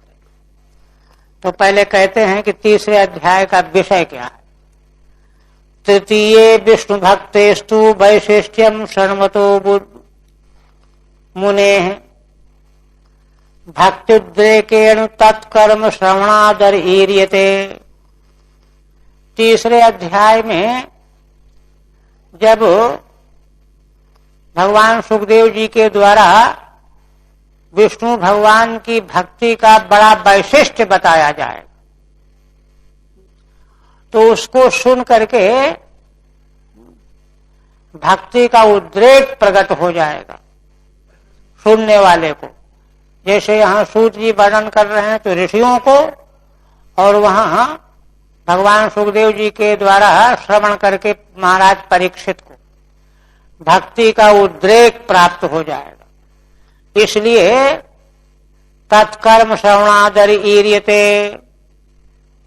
तो पहले कहते हैं कि तीसरे अध्याय का विषय क्या है। तृतीये विष्णु भक्तेस्तु वैशिष्ट्यम शर्मतो मुने भक्त्युद्रेकेण तत्कर्म श्रवणादर ईर्यते। तीसरे अध्याय में जब भगवान सुखदेव जी के द्वारा विष्णु भगवान की भक्ति का बड़ा वैशिष्ट्य बताया जाए, तो उसको सुन करके भक्ति का उद्रेक प्रकट हो जाएगा सुनने वाले को। जैसे यहाँ सूत जी वर्णन कर रहे हैं तो ऋषियों को, और वहां भगवान सुखदेव जी के द्वारा श्रवण करके महाराज परीक्षित को भक्ति का उद्रेक प्राप्त हो जाएगा। इसलिए तत्कर्म श्रवणादर ईर्यते,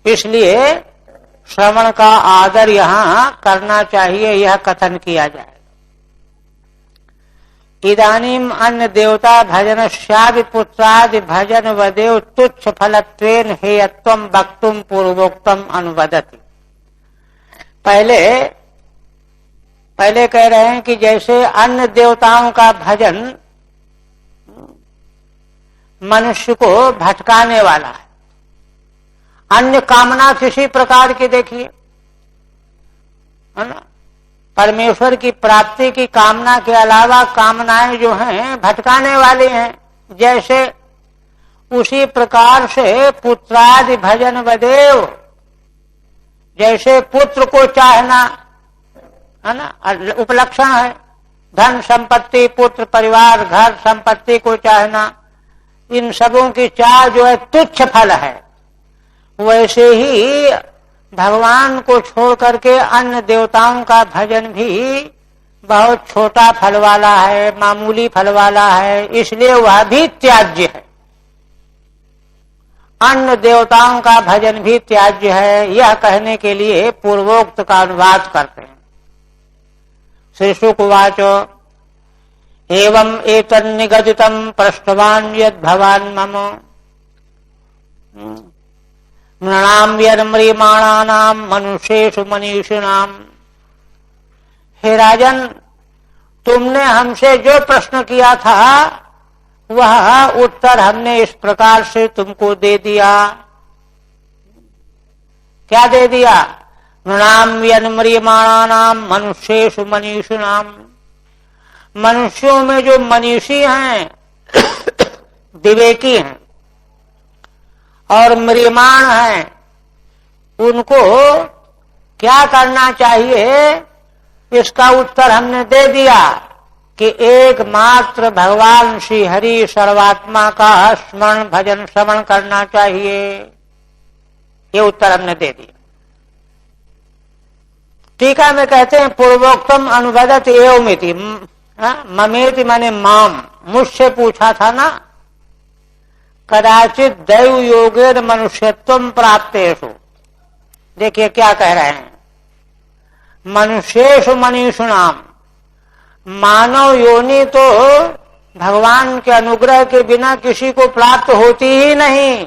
इसलिए श्रवण का आदर यहाँ करना चाहिए, यह कथन किया जाएगा। इदानीम अन्य देवता भजन श्यादि पुत्रादि भजन वदेव तुच्छ फलत्वेन हेयत्वम वक्तुम पूर्वोक्तम अनुवदति। पहले कह रहे हैं कि जैसे अन्य देवताओं का भजन मनुष्य को भटकाने वाला है, अन्य कामना किसी प्रकार की देखिए, है ना, परमेश्वर की प्राप्ति की कामना के अलावा कामनाएं जो हैं भटकाने वाली हैं, जैसे उसी प्रकार से पुत्रादि भजन वदेव, जैसे पुत्र को चाहना, है ना, उपलक्षण है, धन संपत्ति पुत्र परिवार घर संपत्ति को चाहना, इन सबों की चाह जो है तुच्छ फल है, वैसे ही भगवान को छोड़ करके अन्य देवताओं का भजन भी बहुत छोटा फल वाला है, मामूली फल वाला है, इसलिए वह भी त्याज्य है। अन्य देवताओं का भजन भी त्याज्य है, यह कहने के लिए पूर्वोक्त का अनुवाद करते हैं। श्री शुक उवाच एवं एतन्निगदितं पृष्टवान् यद् भवान् मम नृणां यन्म्रियमाणानां मनुष्येषु मनीषिणां। हे राजन, तुमने हमसे जो प्रश्न किया था वह उत्तर हमने इस प्रकार से तुमको दे दिया। क्या दे दिया? नृणां यन्म्रियमाणानां मनुष्येषु मनीषिणां। मनुष्यों में जो मनीषी हैं, विवेकी हैं और म्रियमाण हैं, उनको क्या करना चाहिए इसका उत्तर हमने दे दिया कि एकमात्र भगवान श्री हरि सर्वात्मा का स्मरण भजन श्रवण करना चाहिए। ये उत्तर हमने दे दिया। टीका में कहते हैं पूर्वोक्तम अनुवदत एवमिति। ममेति माने माम, मुझसे पूछा था ना। कदाचित दैव योगेर मनुष्यत्वम प्राप्तेषु। देखिए क्या कह रहे हैं, मनुष्येषु मनीषिणाम। मानव योनि तो भगवान के अनुग्रह के बिना किसी को प्राप्त होती ही नहीं।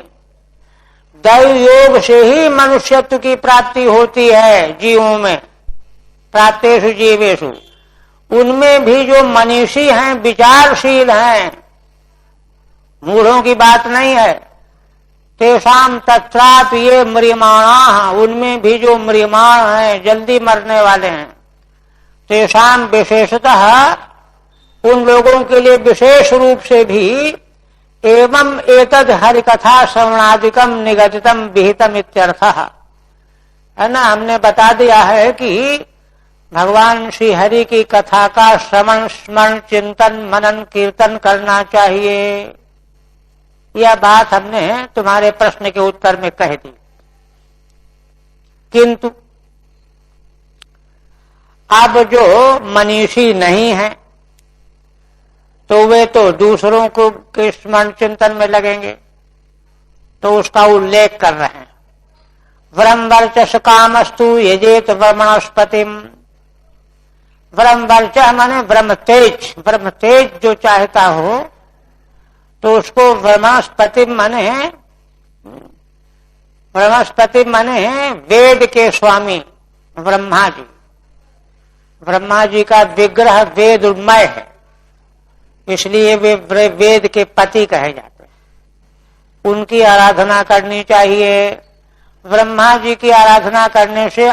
दैव योग से ही मनुष्यत्व की प्राप्ति होती है जीवों में। प्राप्तेषु जीवेषु, उनमें भी जो मनीषी हैं, विचारशील हैं, मूढ़ों की बात नहीं है। तेषाम तत्रापि ये म्रियमाणा, उनमें भी जो म्रियमाण हैं, जल्दी मरने वाले हैं, तेषाम विशेषतः उन लोगों के लिए विशेष रूप से भी एवं एतद हरिकथा श्रवणादिकम निगदितम विहितम इत्यर्थः। है ना, हमने बता दिया है कि भगवान श्री हरि की कथा का श्रवण स्मरण चिंतन मनन कीर्तन करना चाहिए। यह बात हमने तुम्हारे प्रश्न के उत्तर में कह दी। किंतु अब जो मनीषी नहीं है तो वे तो दूसरों को के स्मरण चिंतन में लगेंगे, तो उसका उल्लेख कर रहे हैं। व्रम वर्चस कामस्तु यजेत ब्रह्मणस्पतिम। ब्रह्म वर्च माने ब्रह्म तेज। ब्रह्म तेज जो चाहता हो तो उसको ब्रह्मस्पति माने वेद के स्वामी ब्रह्मा जी। ब्रह्मा जी का विग्रह वेदमय है, इसलिए वे वेद के पति कहे जाते हैं। उनकी आराधना करनी चाहिए। ब्रह्मा जी की आराधना करने से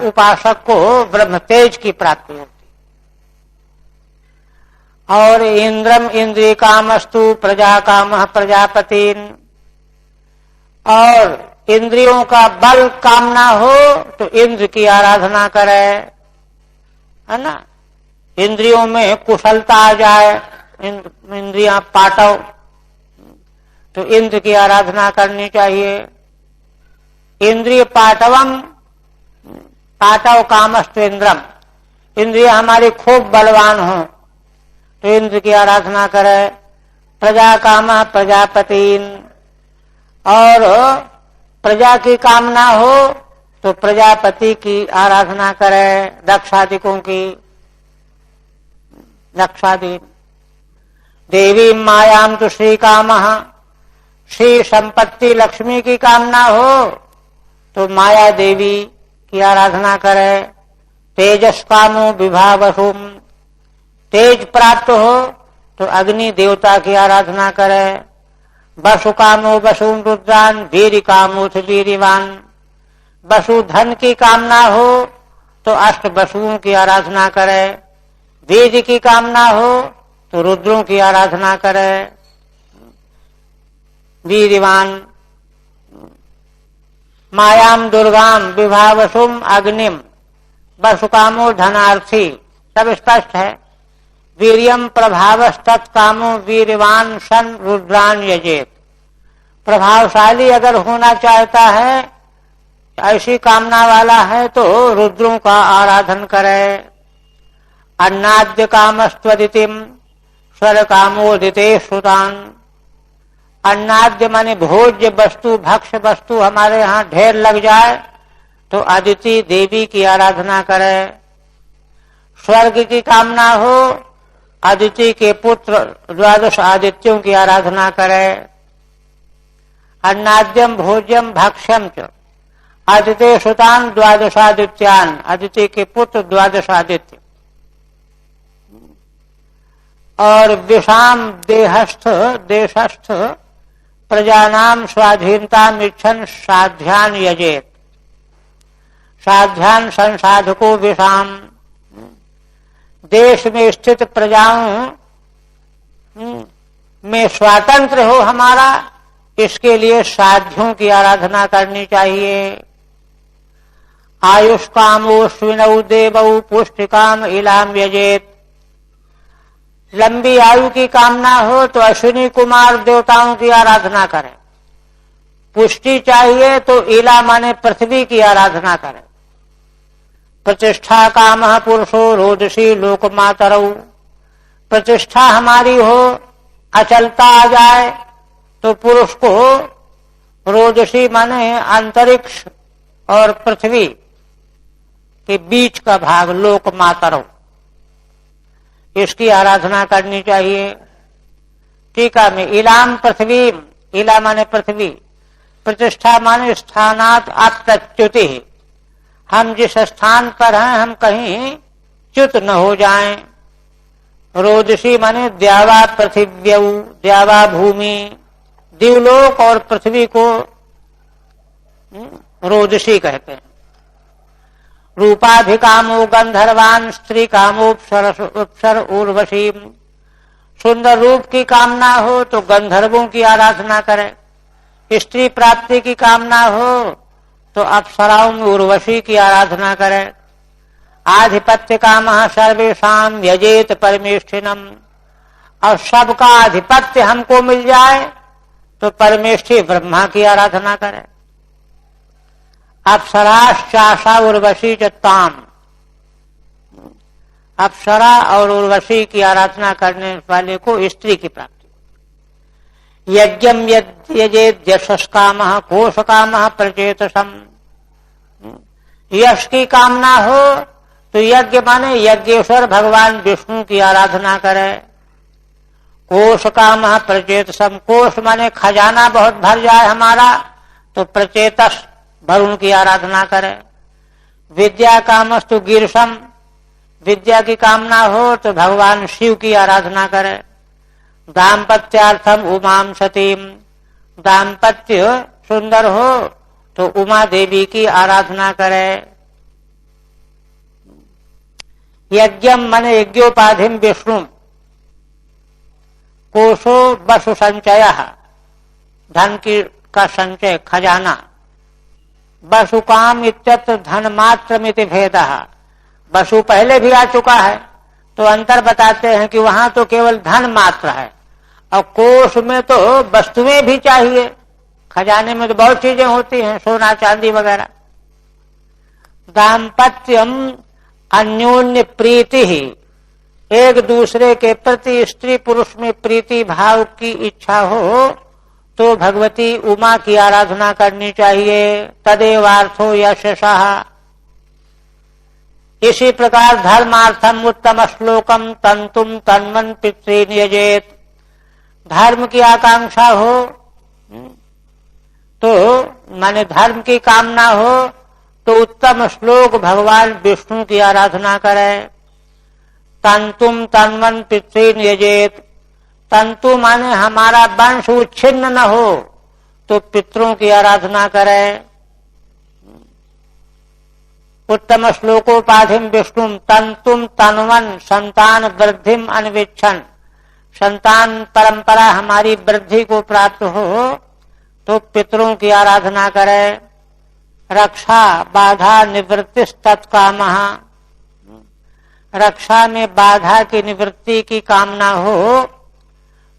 उपासक को ब्रह्म तेज की प्राप्ति होती। और इंद्रम इंद्रिय कामस्तु प्रजा काम प्रजापतिन। और इंद्रियों का बल कामना हो तो इंद्र की आराधना करे, है ना। इंद्रियों में कुशलता आ जाए, इंद्रियां पाटव, तो इंद्र की आराधना करनी चाहिए। इंद्रिय पाटवम, पाटव कामस्तु इंद्रम। इंद्रिय हमारी खूब बलवान हो तो इंद्र की आराधना करे। प्रजा कामा प्रजापतिन। और प्रजा की कामना हो तो प्रजापति की आराधना करे, दक्षादिकों की। दक्षादि देवी मायाम तो श्री कामः। श्री संपत्ति लक्ष्मी की कामना हो तो माया देवी की आराधना करे। तेजस कामो विभावसुम। तेज प्राप्त हो तो अग्नि देवता की आराधना करे। वसु कामो वसुन रुद्रान वीर कामोथ वीरवान। वसु धन की कामना हो तो अष्ट वसुओं की आराधना करे। वीर की कामना हो तो रुद्रों की आराधना करे। वीरवान। मायाम दुर्गाम विभावसुम अग्निम। वसु कामो धनार्थी। सब स्पष्ट है। वीर्यम प्रभावस्तत् कामो वीरवान सन रुद्रान यजेत। प्रभावशाली अगर होना चाहता है ऐसी कामना वाला है तो रुद्रों का आराधन करे। अन्नाद्य कामस्त्वदितिम स्वर कामोदिते श्रुतान। अन्नाद्य माने भोज्य वस्तु, भक्ष्य वस्तु हमारे यहाँ ढेर लग जाए तो अदिति देवी की आराधना करे। स्वर्ग की कामना हो, अदिति के पुत्र द्वादश आदित्यों की आराधना करे। अन्नाद्यम भोज्यम भक्ष्यम च आदित्य सुतान द्वादशादित्यान। आदित्य के पुत्र द्वादशादित्य। और विषाम देहस्थ देशस्थ प्रजानाम स्वाधीनता मिच्छन साध्यान यजेत। साध्यान संसाधको विषाम। देश में स्थित प्रजाओं में स्वातंत्र हो हमारा, इसके लिए साध्यों की आराधना करनी चाहिए। आयुष कामो स्विनौ देवौ पुष्टिकाम इलाम यजेत। लंबी आयु की कामना हो तो अश्विनी कुमार देवताओं की आराधना करें। पुष्टि चाहिए तो इला माने पृथ्वी की आराधना करें। प्रतिष्ठा कामः पुरुषो रोदसी लोकमातरौ। प्रतिष्ठा हमारी हो, अचलता आ जाए तो पुरुष को रोदसी माने अंतरिक्ष और पृथ्वी के बीच का भाग लोकमातरौ, इसकी आराधना करनी चाहिए। टीका में इलाम पृथ्वी, इला माने पृथ्वी, प्रतिष्ठा माने स्थानात अप्रच्युति। हम जिस स्थान पर हैं हम कहीं च्युत न हो जाएं। रोदसी माने द्यावा पृथिव्यौ, द्यावा भूमि, दिवलोक और पृथ्वी को रोदसी कहते हैं। रूपाधिकामो गंधर्वान स्त्री कामोपसर उर्वशी। सुंदर रूप की कामना हो तो गंधर्वों की आराधना करें। स्त्री प्राप्ति की कामना हो तो अप्सराओं में उर्वशी की आराधना करें। आधिपत्य कामः सर्वेषां यजेत परमेष्ठिनम। और सबका आधिपत्य हमको मिल जाए तो परमेष्ठी ब्रह्मा की आराधना करें। अप्सराश्चाशा उर्वशी चताम। अप्सरा और उर्वशी की आराधना करने वाले को स्त्री की प्राप्ति। यज्ञम यजेत यशस कामः कोश कामः प्रचेतसम। यश की कामना हो तो यज्ञ माने यज्ञेश्वर भगवान विष्णु की आराधना करे। कोश कामः प्रचेतसम। कोश माने खजाना बहुत भर जाए हमारा तो प्रचेतस वरुण की आराधना करे। विद्या कामस्तु गिरसम। विद्या की कामना हो तो भगवान शिव की आराधना करे। दाम्पत्यार्थम उमाम सतीम। दाम्पत्य सुंदर हो तो उमा देवी की आराधना करे। यज्ञम माने यज्ञोपाधिम विष्णु। कोशो वसु संचय, धन की का संचय खजाना। वसु काम इत्यत्र धन मात्र मिति भेदः। वसु पहले भी आ चुका है तो अंतर बताते हैं कि वहां तो केवल धन मात्र है और कोष में तो वस्तुएं भी चाहिए। खजाने में तो बहुत चीजें होती हैं, सोना चांदी वगैरह। दाम्पत्यम अन्योन्य प्रीति ही। एक दूसरे के प्रति स्त्री पुरुष में प्रीति भाव की इच्छा हो तो भगवती उमा की आराधना करनी चाहिए। तदेवार्थो यशसः। इसी प्रकार धर्मार्थम उत्तम श्लोकम तंतुम तन्मन पितृन यजेत। धर्म की आकांक्षा हो तो माने धर्म की कामना हो तो उत्तम श्लोक भगवान विष्णु की आराधना करे। तंतुम तन्मन पितृन यजेत। तंतु माने हमारा वंश उच्छिन्न न हो तो पितरों की आराधना करे। उत्तम श्लोकोपाधिम विष्णु तंतुम तन्वन संतान वृद्धिम अन्वेक्षण। संतान परंपरा हमारी वृद्धि को प्राप्त हो तो पितरों की आराधना करे। रक्षा बाधा निवृत्ति तत्कामः। रक्षा में बाधा की निवृत्ति की कामना हो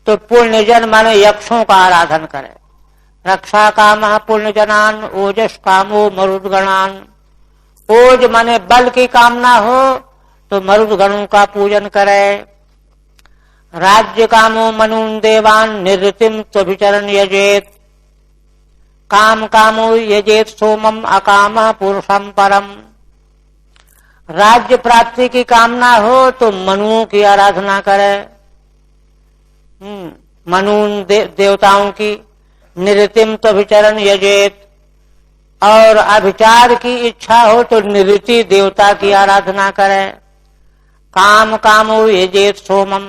तो पुण्यजन माने यक्षों का आराधन करे। रक्षा कामः पुण्यजनान ओजस कामो मरुद्गणान। ओज माने बल की कामना हो तो मरुद्गणों का पूजन करे। राज्य कामो मनुन देवान निर्ऋतिम त्वभिचरण यजेत। काम कामो यजेत सोमम अकामः पुरुषम परम। राज्य प्राप्ति की कामना हो तो मनुओं की आराधना करे। मनुन देवताओं की। निरतिम त्वभिचरण यजेत। और अभिचार की इच्छा हो तो निरति देवता की आराधना करे। काम कामो यजेत सोमम।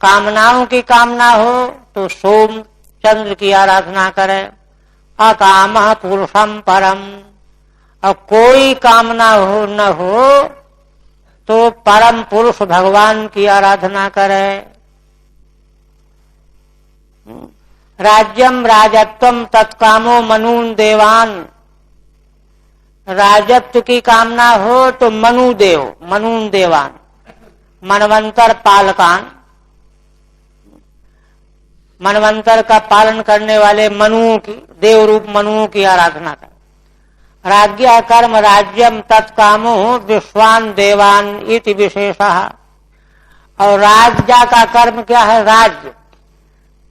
कामनाओं की कामना हो तो सोम चंद्र की आराधना करे। अकामः पुरुषम परम। और कोई कामना हो न हो तो परम पुरुष भगवान की आराधना करे। राज्यम राजत्वम तत्कामो मनुन देवान। राजत्व की कामना हो तो मनुदेव मनुन देवान मनवंतर पालकान। मनवंतर का पालन करने वाले मनुओं की देव रूप मनुओं की आराधना कर। राज्ञा कर्म राज्यम तत्कामो विश्वान देवान इति विशेषः। और राज्य का कर्म क्या है? राज्य।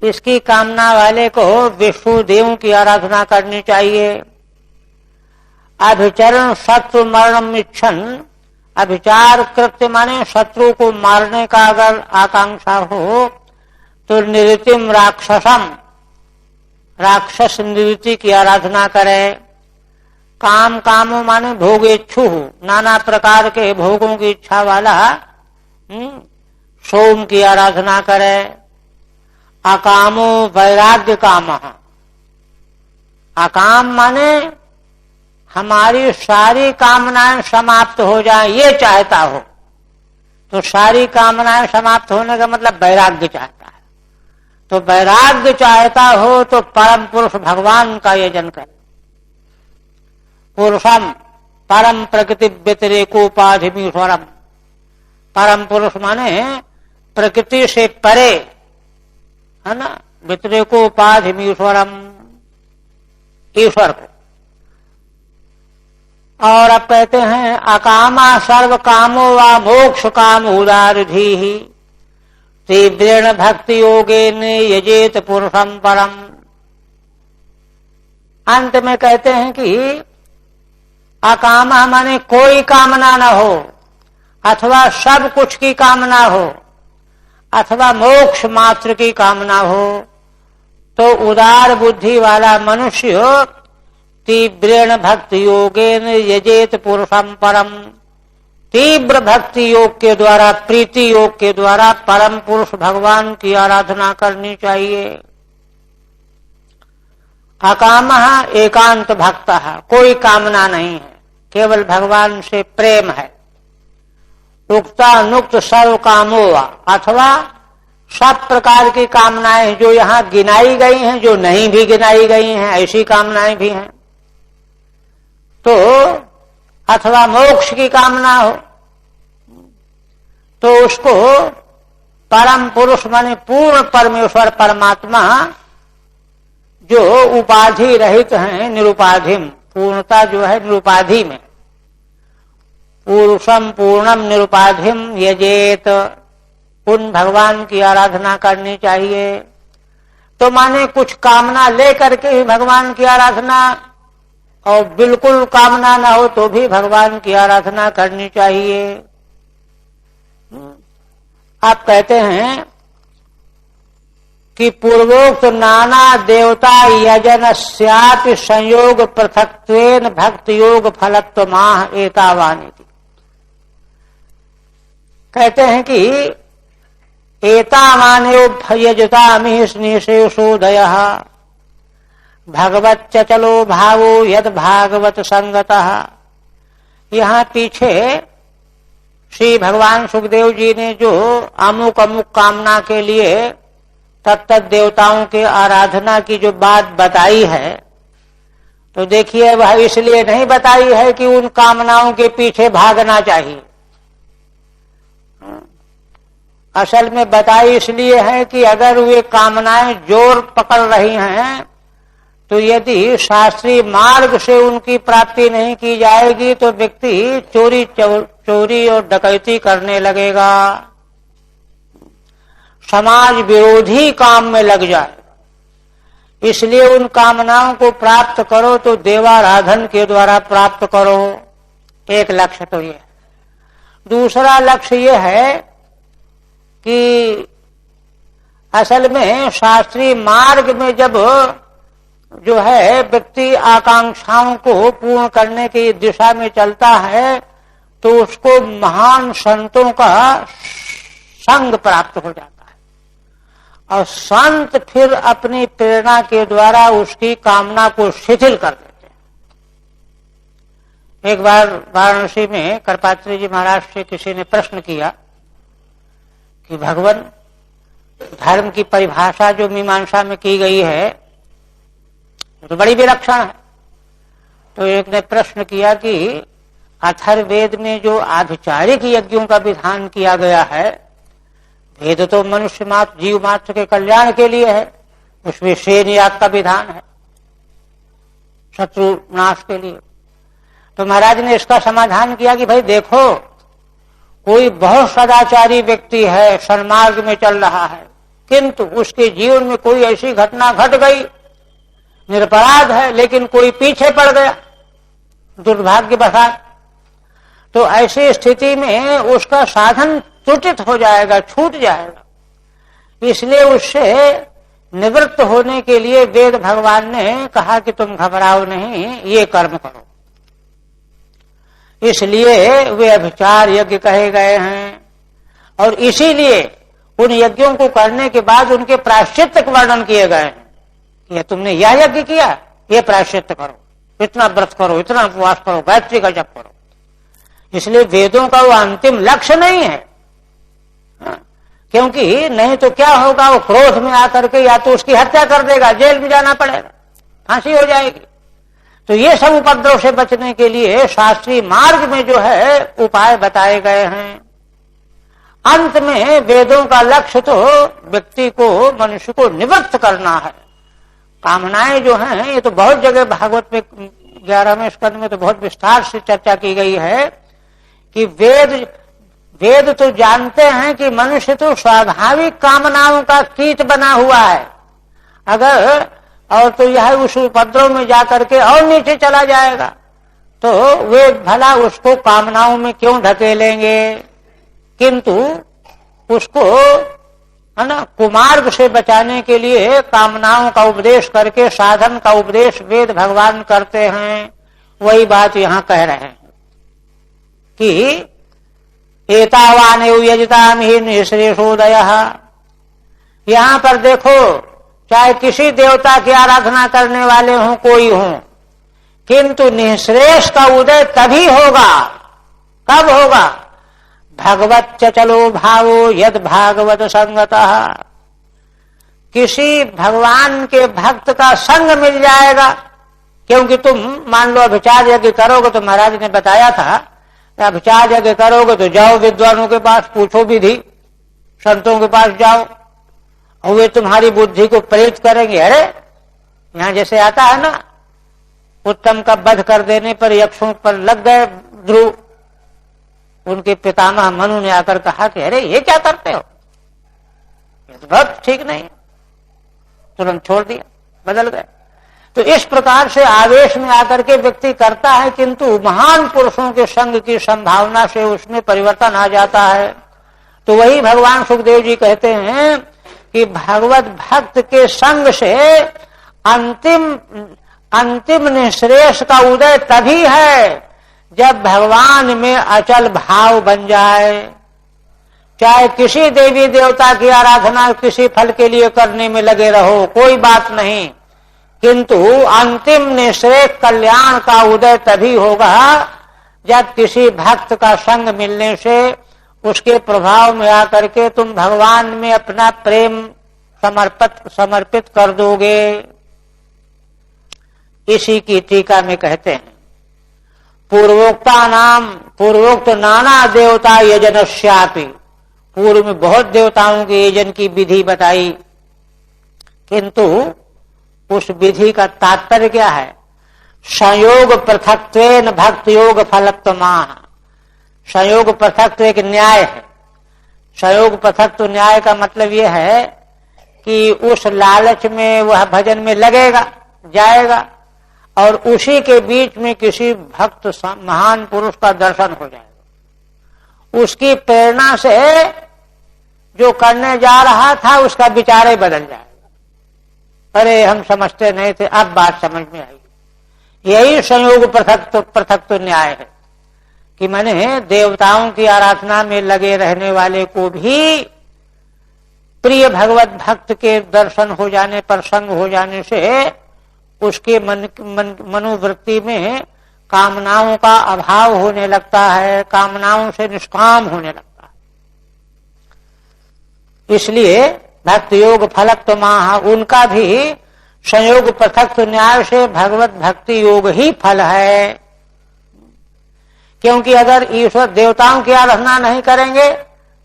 इसकी कामना वाले को विष्णु देवों की आराधना करनी चाहिए। अभिचरण शत्रु मरणम इच्छन। अभिचार कृत्य माने शत्रु को मारने का अगर आकांक्षा हो तो निरतिम राक्षसम। राक्षस निरति की आराधना करे। काम कामो माने भोगेच्छु। नाना प्रकार के भोगों की इच्छा वाला सोम की आराधना करे। अकामो वैराग्य काम। अकाम माने हमारी सारी कामनाएं समाप्त हो जाएं ये चाहता हो तो सारी कामनाएं समाप्त होने का मतलब वैराग्य चाहता है। तो वैराग्य चाहता हो तो परम पुरुष भगवान का यजन करे। पुरुषम परम प्रकृति व्यतिरेकोपाधिमीश्वरम। परम पुरुष माने प्रकृति से परे है ना, व्यतिरेकोपाधिमीश्वरम ईश्वर को। और अब कहते हैं अकामा सर्व कामो व मोक्ष काम उदारधि तीव्रेण भक्ति योगेन यजेत पुरुषम परम। अंत में कहते हैं कि अकामा माने कोई कामना न हो अथवा सब कुछ की कामना हो अथवा मोक्ष मात्र की कामना हो तो उदार बुद्धि वाला मनुष्य तीव्रेण भक्ति योगेन यजेत पुरुषम परम। तीव्र भक्ति योग के द्वारा प्रीति योग के द्वारा परम पुरुष भगवान की आराधना करनी चाहिए। अकामः एकांत भक्तः। कोई कामना नहीं है, केवल भगवान से प्रेम है। उक्तानुक्त सर्व कामो वा। अथवा सब प्रकार की कामनाएं जो यहाँ गिनाई गई हैं, जो नहीं भी गिनाई गई हैं, ऐसी कामनाएं भी हैं। तो अथवा मोक्ष की कामना हो तो उसको परम पुरुष माने पूर्ण परमेश्वर परमात्मा जो उपाधि रहित हैं, निरुपाधिम। पूर्णता जो है निरुपाधि में। पुरुषम पूर्णम निरुपाधिम यजेत। उन भगवान की आराधना करनी चाहिए। तो माने कुछ कामना लेकर के ही भगवान की आराधना, और बिल्कुल कामना ना हो तो भी भगवान की आराधना करनी चाहिए। आप कहते हैं कि पूर्वोक्त नाना देवता यजनस्यापि संयोग पृथक्त्वेन भक्ति योग फलत्वमाह एतावानी। कहते हैं कि एतावान्यो यजतामिहि स्निशेषोदयः भगवत चलो भावो यद भागवत संगतः। यहाँ पीछे श्री भगवान सुखदेव जी ने जो अमुक अमुक कामना के लिए तत्त देवताओं के आराधना की जो बात बताई है, तो देखिए वह इसलिए नहीं बताई है कि उन कामनाओं के पीछे भागना चाहिए। असल में बताई इसलिए है कि अगर वे कामनाएं जोर पकड़ रही हैं तो यदि शास्त्रीय मार्ग से उनकी प्राप्ति नहीं की जाएगी तो व्यक्ति चोरी और डकैती करने लगेगा, समाज विरोधी काम में लग जाए। इसलिए उन कामनाओं को प्राप्त करो तो देवाराधन के द्वारा प्राप्त करो। एक लक्ष्य तो ये। दूसरा लक्ष्य ये है कि असल में शास्त्रीय मार्ग में जब जो है व्यक्ति आकांक्षाओं को पूर्ण करने की दिशा में चलता है तो उसको महान संतों का संग प्राप्त हो जाता है, और संत फिर अपनी प्रेरणा के द्वारा उसकी कामना को शिथिल कर देते हैं। एक बार वाराणसी में करपात्री जी महाराज से किसी ने प्रश्न किया कि भगवान, धर्म की परिभाषा जो मीमांसा में की गई है तो बड़ी विलक्षण है। तो एक ने प्रश्न किया कि अथर्ववेद में जो आधिचारिक यज्ञों का विधान किया गया है, वेद तो मनुष्य मात्र जीव मात्र के कल्याण के लिए है, उसमें सेन याग का विधान है शत्रु नाश के लिए। तो महाराज ने इसका समाधान किया कि भाई देखो, कोई बहुत सदाचारी व्यक्ति है, सन्मार्ग में चल रहा है, किंतु उसके जीवन में कोई ऐसी घटना घट गई, निरपराध है लेकिन कोई पीछे पड़ गया दुर्भाग्यवशात, तो ऐसी स्थिति में उसका साधन त्रुटित हो जाएगा, छूट जाएगा। इसलिए उससे निवृत्त होने के लिए वेद भगवान ने कहा कि तुम घबराओ नहीं, ये कर्म करो। इसलिए वे अभिचार यज्ञ कहे गए हैं, और इसीलिए उन यज्ञों को करने के बाद उनके प्रायश्चित्त के वर्णन किए गए हैं। ये तुमने यह यज्ञ किया, ये प्रायश्चित्त करो, इतना व्रत करो, इतना उपवास करो, गायत्री का जप करो। इसलिए वेदों का वो अंतिम लक्ष्य नहीं है, क्योंकि नहीं तो क्या होगा, वो क्रोध में आकर के या तो उसकी हत्या कर देगा, जेल में जाना पड़ेगा, फांसी हो जाएगी। तो ये सब उपद्रव से बचने के लिए शास्त्रीय मार्ग में जो है उपाय बताए गए हैं। अंत में वेदों का लक्ष्य तो व्यक्ति को, मनुष्य को निवृत्त करना है। कामनाएं जो हैं ये तो बहुत जगह भागवत में 11वें स्कंद में तो बहुत विस्तार से चर्चा की गई है कि वेद तो जानते हैं कि मनुष्य तो स्वाभाविक कामनाओं का कीट बना हुआ है, अगर और तो यह उस उपद्रव में जाकर के और नीचे चला जाएगा, तो वे भला उसको कामनाओं में क्यों ढकेलेंगे। किंतु उसको है ना कुमार्ग से बचाने के लिए कामनाओं का उपदेश करके साधन का उपदेश वेद भगवान करते हैं। वही बात यहां कह रहे हैं कि एतावान यजताम ही निःश्रेषोदय। यहां पर देखो, चाहे किसी देवता की आराधना करने वाले हों, कोई हों, किंतु निःश्रेष का उदय तभी होगा, कब होगा, भगवत चलो भावो यद भागवत संगतः। किसी भगवान के भक्त का संग मिल जाएगा। क्योंकि तुम मान लो अभिचार यज्ञ करोगे, तो महाराज ने बताया था अभिचार यज्ञ करोगे तो जाओ विद्वानों के पास, पूछो विधि, संतों के पास जाओ, और वे तुम्हारी बुद्धि को प्रेरित करेंगे। अरे यहां जैसे आता है ना, उत्तम का वध कर देने पर यक्षों पर लग गए ध्रुव, उनके पितामह मनु ने आकर कहा कि अरे ये क्या करते हो, ये तो बहुत ठीक नहीं, तुरंत छोड़ दिया, बदल गए। तो इस प्रकार से आवेश में आकर के व्यक्ति करता है, किंतु महान पुरुषों के संग की संभावना से उसमें परिवर्तन आ जाता है। तो वही भगवान सुखदेव जी कहते हैं कि भगवत भक्त के संग से अंतिम निःश्रेष का उदय तभी है जब भगवान में अचल भाव बन जाए। चाहे किसी देवी देवता की आराधना किसी फल के लिए करने में लगे रहो, कोई बात नहीं, किंतु अंतिम निःश्रेष कल्याण का उदय तभी होगा जब किसी भक्त का संग मिलने से उसके प्रभाव में आकर के तुम भगवान में अपना प्रेम समर्पित कर दोगे। इसी की टीका में कहते हैं पूर्वोक्त नाना देवता यजनस्यापि। पूर्व में बहुत देवताओं के यजन की विधि बताई, किंतु उस विधि का तात्पर्य क्या है? संयोग पृथक्त्वेन भक्त योग फलत्वमाह। संयोग पृथक्त्व एक न्याय है। संयोग पृथक्त्व न्याय का मतलब यह है कि उस लालच में वह भजन में लगेगा, जाएगा, और उसी के बीच में किसी भक्त महान पुरुष का दर्शन हो जाएगा। उसकी प्रेरणा से जो करने जा रहा था उसका विचार ही बदल जाएगा। अरे हम समझते नहीं थे, अब बात समझ में आई। यही संयोग पृथक्त्व न्याय है कि मैंने देवताओं की आराधना में लगे रहने वाले को भी प्रिय भगवत भक्त के दर्शन हो जाने पर, संग हो जाने से उसके मनोवृत्ति में कामनाओं का अभाव होने लगता है, कामनाओं से निष्काम होने लगता है। इसलिए भक्त योग फलत्वमाह, उनका भी संयोग पृथक्त्व न्याय से भगवत भक्ति योग ही फल है। क्योंकि अगर ईश्वर देवताओं की आराधना नहीं करेंगे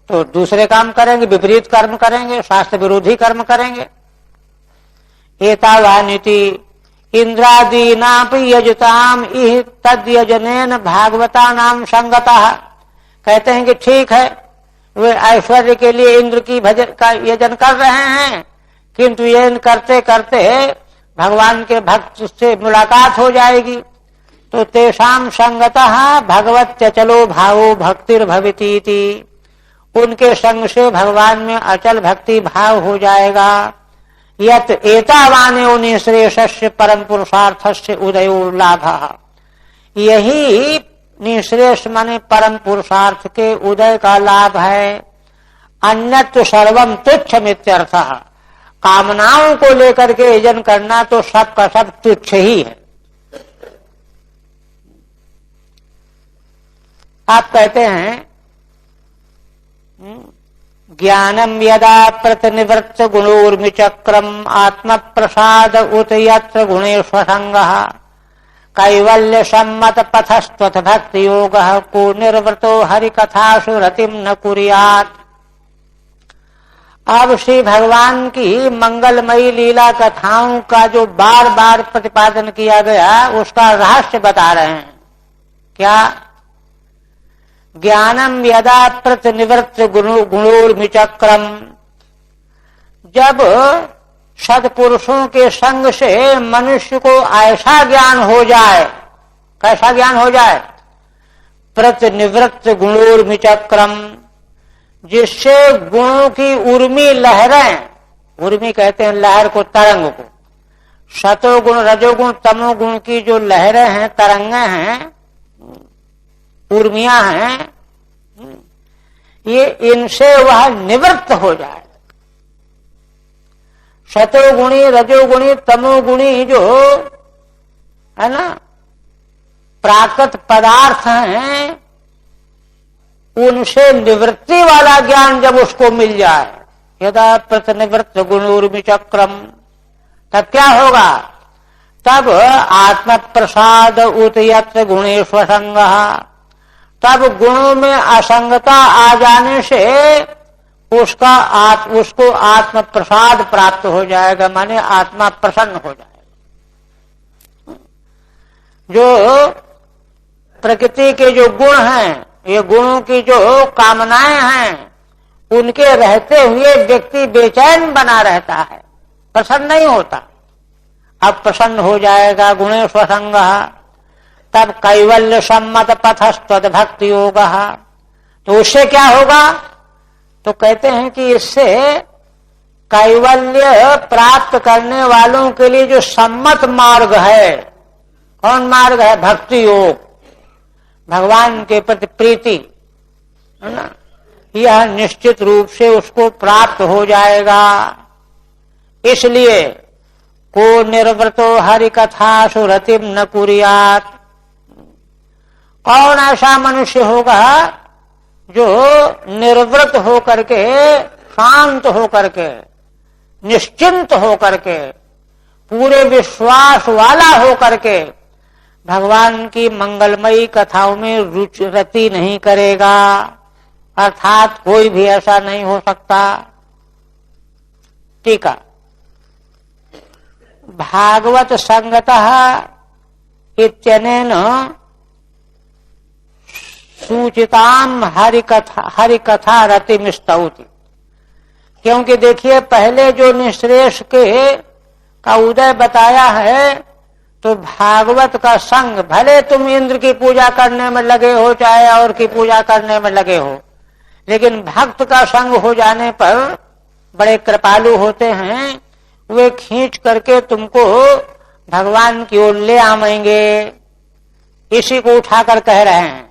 तो दूसरे काम करेंगे, विपरीत कर्म करेंगे, शास्त्र विरोधी कर्म करेंगे। एतावानिति इंद्रादीनापि यजताम इह तद यजनेन भागवता नाम संगतः। कहते हैं कि ठीक है, वे ऐश्वर्य के लिए इंद्र की भजन का यजन कर रहे हैं, किंतु यजन करते करते भगवान के भक्त से मुलाकात हो जाएगी तो तेषाम संगतः भगवत चलो भावो भक्तिर्भवितीति। उनके संग से भगवान में अचल भक्ति भाव हो जाएगा। यत एतावान्यो निःश्रेयस्य परम पुरुषार्थस्य उदयो लाभः। यही निःश्रेयस माने परम पुरुषार्थ के उदय का लाभ है। अन्यत् सर्वम तुच्छमित्यर्थः। कामनाओं को लेकर के यजन करना तो सब का सब तुच्छ ही है। आप कहते हैं ज्ञानम यदा प्रतिनिवृत्त गुणोर्मिचक्रम आत्म प्रसाद उत यत्र गुणेश्वर संगः कैवल्य सम्मत पथस्त्वथ भक्ति योग को निर्वृतो हरिकथासु रतिम न कुर्यात्। अब श्री भगवान की मंगलमयी लीला कथाओं का जो बार बार प्रतिपादन किया गया उसका रहस्य बता रहे हैं। क्या? ज्ञानम यदा प्रतिनिवृत्त गुणोर्मिचक्रम। जब सत्पुरुषों के संग से मनुष्य को ऐसा ज्ञान हो जाए, कैसा ज्ञान हो जाए? प्रतिनिवृत्त गुणोर्मिचक्रम, जिससे गुणों की उर्मी लहरें, उर्मी कहते हैं लहर को, तरंग को, सतोगुण रजोगुण तमोगुण की जो लहरें हैं, तरंगे हैं, उर्मियां हैं, ये इनसे वह निवृत्त हो जाए। सतोगुणी रजोगुणी तमोगुणी जो है ना प्राकृत पदार्थ हैं, उनसे निवृत्ति वाला ज्ञान जब उसको मिल जाए, यदा प्रतिनिवृत्त गुणोर्मि चक्रम, तब क्या होगा? तब आत्म प्रसाद उत यत्र गुणेश्वर संगः। तब गुणों में असंगता आ जाने से उसको आत्म प्रसाद प्राप्त हो जाएगा, माने आत्मा प्रसन्न हो जाएगा। जो प्रकृति के जो गुण हैं, ये गुणों की जो कामनाएं हैं, उनके रहते हुए व्यक्ति बेचैन बना रहता है, प्रसन्न नहीं होता। अब प्रसन्न हो जाएगा गुणेश्वर संगः। तब कैवल्य सम्मत पथस्त्वद भक्ति योगः। तो उससे क्या होगा? तो कहते हैं कि इससे कैवल्य प्राप्त करने वालों के लिए जो सम्मत मार्ग है, कौन मार्ग है? भक्ति योग, भगवान के प्रति प्रीति, है ना, यह निश्चित रूप से उसको प्राप्त हो जाएगा। इसलिए को निर्वृतो हरि कथासु रतिम न कुर्यात्। कौन ऐसा मनुष्य होगा जो निर्वृत होकर के, शांत होकर के, निश्चिंत होकर के, पूरे विश्वास वाला होकर के भगवान की मंगलमयी कथाओं में रति नहीं करेगा। अर्थात कोई भी ऐसा नहीं हो सकता। टीका भागवत संगतः इत्यनेन सूचिताम हरिकथा रतिमिस्तौति। क्योंकि देखिए पहले जो निःश्रेष के का उदय बताया है, तो भागवत का संग, भले तुम इंद्र की पूजा करने में लगे हो चाहे और की पूजा करने में लगे हो, लेकिन भक्त का संग हो जाने पर बड़े कृपालु होते हैं, वे खींच करके तुमको भगवान की ओर ले आवेंगे। इसी को उठाकर कह रहे हैं।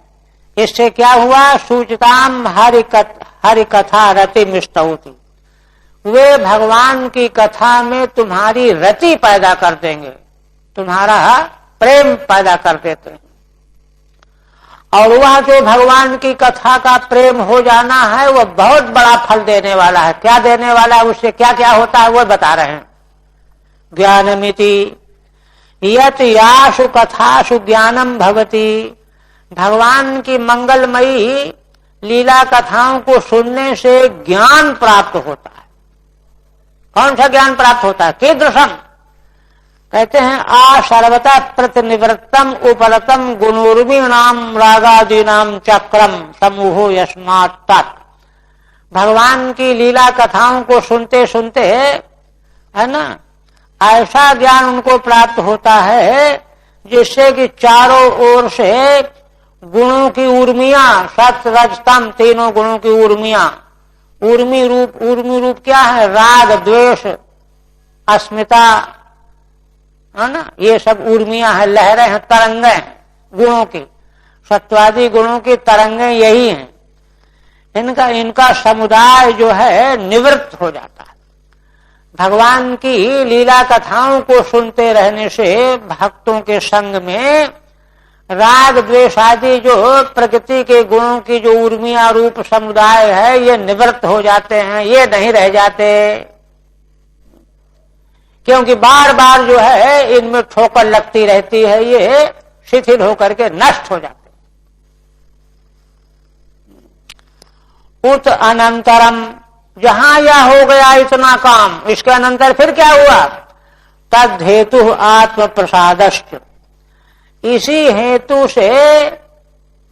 इससे क्या हुआ? सूचिताम हरिकथा रतिमिस्तौति। वे भगवान की कथा में तुम्हारी रति पैदा कर देंगे, तुम्हारा प्रेम पैदा कर देते हैं। और वह जो भगवान की कथा का प्रेम हो जाना है, वह बहुत बड़ा फल देने वाला है। क्या देने वाला है? उससे क्या क्या होता है वो बता रहे हैं। ज्ञानमिति यत यासु कथासु ज्ञानम भवति। भगवान की मंगलमयी लीला कथाओं को सुनने से ज्ञान प्राप्त होता है। कौन सा ज्ञान प्राप्त होता है? कीदृशम? कहते हैं आ सर्वतः प्रतिनिवृत्तम उपलतम गुणोर्मीणाम रागादीनाम चक्रम समूहो यस्मात् तत्। भगवान की लीला कथाओं को सुनते सुनते, है ना, ऐसा ज्ञान उनको प्राप्त होता है जिससे कि चारों ओर से गुणों की उर्मियां, सत रज तम, तीनों गुणों की उर्मियां, उर्मी रूप क्या है? राग, द्वेष, अस्मिता, है ना, ये सब उर्मियां हैं, लहरें हैं, तरंगें हैं गुणों की। सत्वादी गुणों की तरंगें यही हैं। इनका समुदाय जो है निवृत्त हो जाता है। भगवान की लीला कथाओं को सुनते रहने से भक्तों के संग में राग द्वेष आदि जो प्रकृति के गुणों की जो उर्मिया रूप समुदाय है, ये निवृत्त हो जाते हैं, ये नहीं रह जाते। क्योंकि बार बार जो है इनमें ठोकर लगती रहती है, ये शिथिल होकर के नष्ट हो जाते। उत अनंतरम, जहां यह हो गया इतना काम, इसके अनंतर फिर क्या हुआ? तद हेतु आत्म प्रसादश्च। इसी हेतु से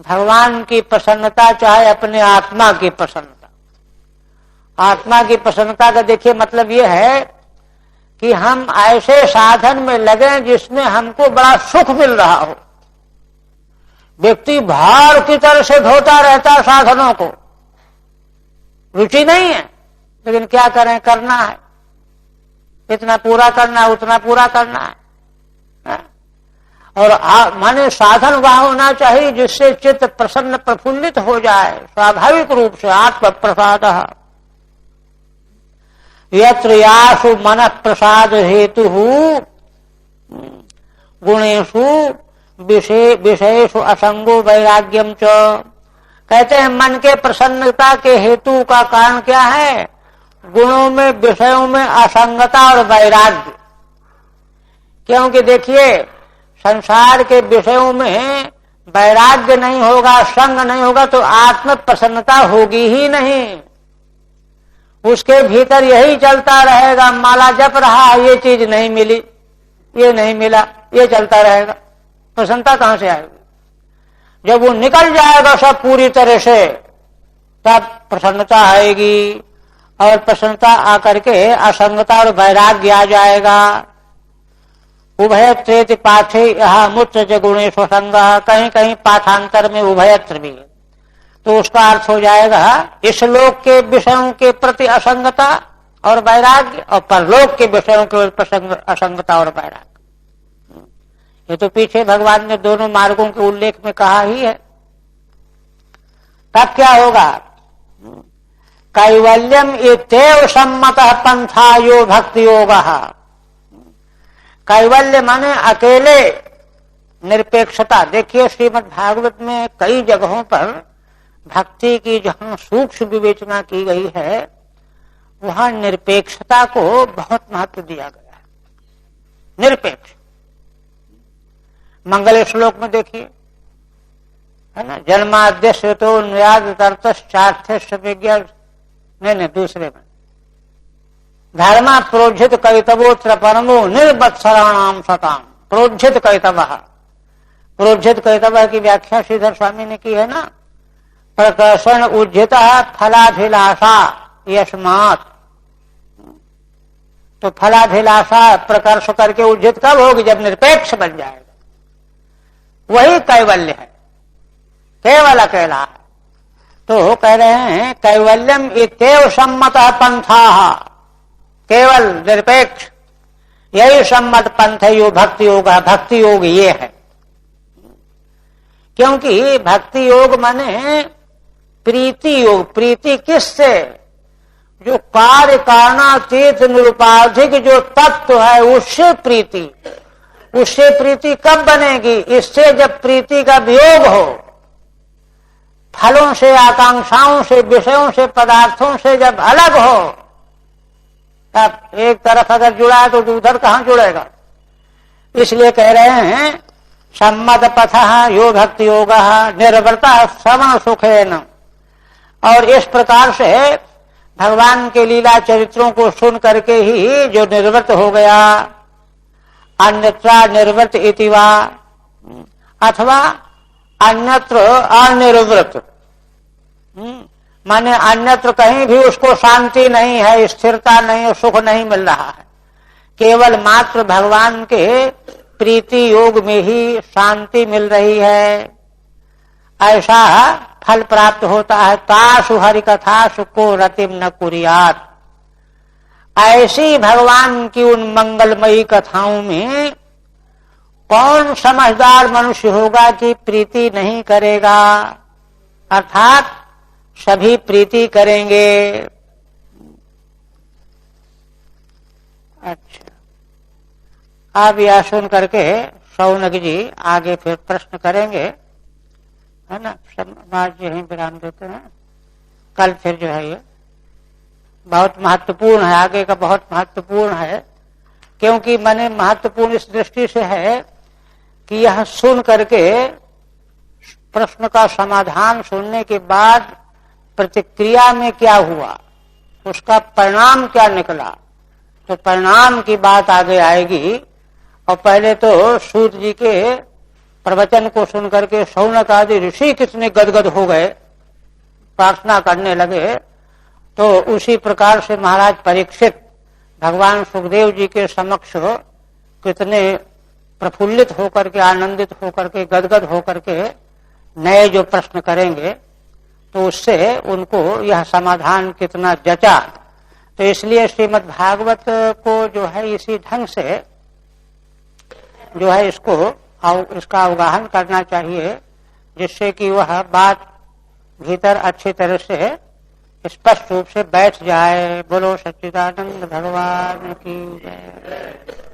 भगवान की प्रसन्नता, चाहे अपने आत्मा की प्रसन्नता। आत्मा की प्रसन्नता का देखिए मतलब यह है कि हम ऐसे साधन में लगे जिसमें हमको बड़ा सुख मिल रहा हो। व्यक्ति भार की तरह से ढोता रहता साधनों को, रुचि नहीं है, लेकिन क्या करें, करना है, इतना पूरा करना है, उतना पूरा करना है। और माने साधन वह होना चाहिए जिससे चित्त प्रसन्न प्रफुल्लित हो जाए, स्वाभाविक रूप से। आत्म प्रसाद यत्र यासु मन प्रसाद हेतु गुणेशु विषयेषु असंगो वैराग्यम च। कहते हैं मन के प्रसन्नता के हेतु का कारण क्या है? गुणों में, विषयों में असंगता और वैराग्य। क्योंकि देखिए संसार के विषयों में वैराग्य नहीं होगा, संग नहीं होगा, तो आत्म प्रसन्नता होगी ही नहीं। उसके भीतर यही चलता रहेगा, माला जप रहा, ये चीज नहीं मिली, ये नहीं मिला, ये चलता रहेगा, प्रसन्नता कहां से आएगी? जब वो निकल जाएगा सब पूरी तरह से, तब प्रसन्नता आएगी। और प्रसन्नता आकर के असंगता और वैराग्य आ जाएगा। उभयत्रेति पाठे यह मुत्र गुणेश संग। कहीं कहीं पाठांतर में उभयत्र भी है, तो उसका अर्थ हो जाएगा इस लोक के विषयों के प्रति असंगता और वैराग्य, और परलोक के विषयों के प्रति असंगता और वैराग्य। ये तो पीछे भगवान ने दोनों मार्गों के उल्लेख में कहा ही है। तब क्या होगा? कैवल्यम इत्येव सम्मतः पंथा यो भक्ति योगः। कैवल्य माने अकेले निरपेक्षता। देखिए श्रीमद् भागवत में कई जगहों पर भक्ति की जहां सूक्ष्म विवेचना की गई है, वहां निरपेक्षता को बहुत महत्व दिया गया है। निरपेक्ष। मंगल श्लोक में देखिए, है ना, जन्माद्यस्य तो न्याद तर्तश्चार्थस्य विज्ञा, नहीं दूसरे में, धर्म प्रोज्झित कैतवोत्र परमो निर्वत्सराणाम सताम। प्रोज्झित कैतव, प्रोज्झित कैतव की व्याख्या श्रीधर स्वामी ने की है ना, प्रकर्षण उज्जित फलाभिलाषा यस्मात्। तो फलाभिलाषा प्रकर्ष करके उज्जित कब होगी? जब निरपेक्ष बन जाएगा, वही कैवल्य है, केवल अकेला है। तो कह रहे हैं कैवल्यम इत्येव सम्मत पंथा, केवल निरपेक्ष यही सम्मत पंथ है। यो भक्ति योग है, भक्ति योग ये है। क्योंकि भक्ति योग माने प्रीति योग। प्रीति किससे? जो कार्य कारणातीत निरुपाधिक जो तत्व है उससे प्रीति। उससे प्रीति कब बनेगी? इससे जब प्रीति का वियोग हो, फलों से, आकांक्षाओं से, विषयों से, पदार्थों से जब अलग हो, तब एक तरफ अगर जुड़ा है तो उधर कहां जुड़ेगा? इसलिए कह रहे हैं सम्मत पथ यो भक्ति योग निर्वृता श्रवण सुखेन। और इस प्रकार से भगवान के लीला चरित्रों को सुन करके ही जो निर्वृत हो गया, अन्यत्र निर्वृत इति वा, अथवा अन्यत्र अनिर्वृत, माने अन्यत्र कहीं भी उसको शांति नहीं है, स्थिरता नहीं है, सुख नहीं मिल रहा है, केवल मात्र भगवान के प्रीति योग में ही शांति मिल रही है, ऐसा फल प्राप्त होता है। तासु हरि कथा सुको रतिम न कुरियात। ऐसी भगवान की उन मंगलमयी कथाओं में कौन समझदार मनुष्य होगा कि प्रीति नहीं करेगा? अर्थात सभी प्रीति करेंगे। अच्छा, अब यह सुन करके शौनक जी आगे फिर प्रश्न करेंगे, है ना। आज यहीं विराम देते हैं, कल फिर जो है ये बहुत महत्वपूर्ण है, आगे का बहुत महत्वपूर्ण है। क्योंकि मैंने महत्वपूर्ण इस दृष्टि से है कि यह सुन करके प्रश्न का समाधान सुनने के बाद प्रतिक्रिया में क्या हुआ, उसका परिणाम क्या निकला, तो परिणाम की बात आगे आएगी। और पहले तो सूत जी के प्रवचन को सुन करके शौनक आदि ऋषि कितने गदगद हो गए, प्रार्थना करने लगे। तो उसी प्रकार से महाराज परीक्षित भगवान सुखदेव जी के समक्ष कितने प्रफुल्लित होकर के, आनंदित होकर के, गदगद होकर के नए जो प्रश्न करेंगे, तो उससे उनको यह समाधान कितना जचा। तो इसलिए श्रीमद् भागवत को जो है इसी ढंग से जो है इसका अवगाहन करना चाहिए, जिससे कि वह बात भीतर अच्छी तरह से स्पष्ट रूप से बैठ जाए। बोलो सच्चिदानंद भगवान की जय।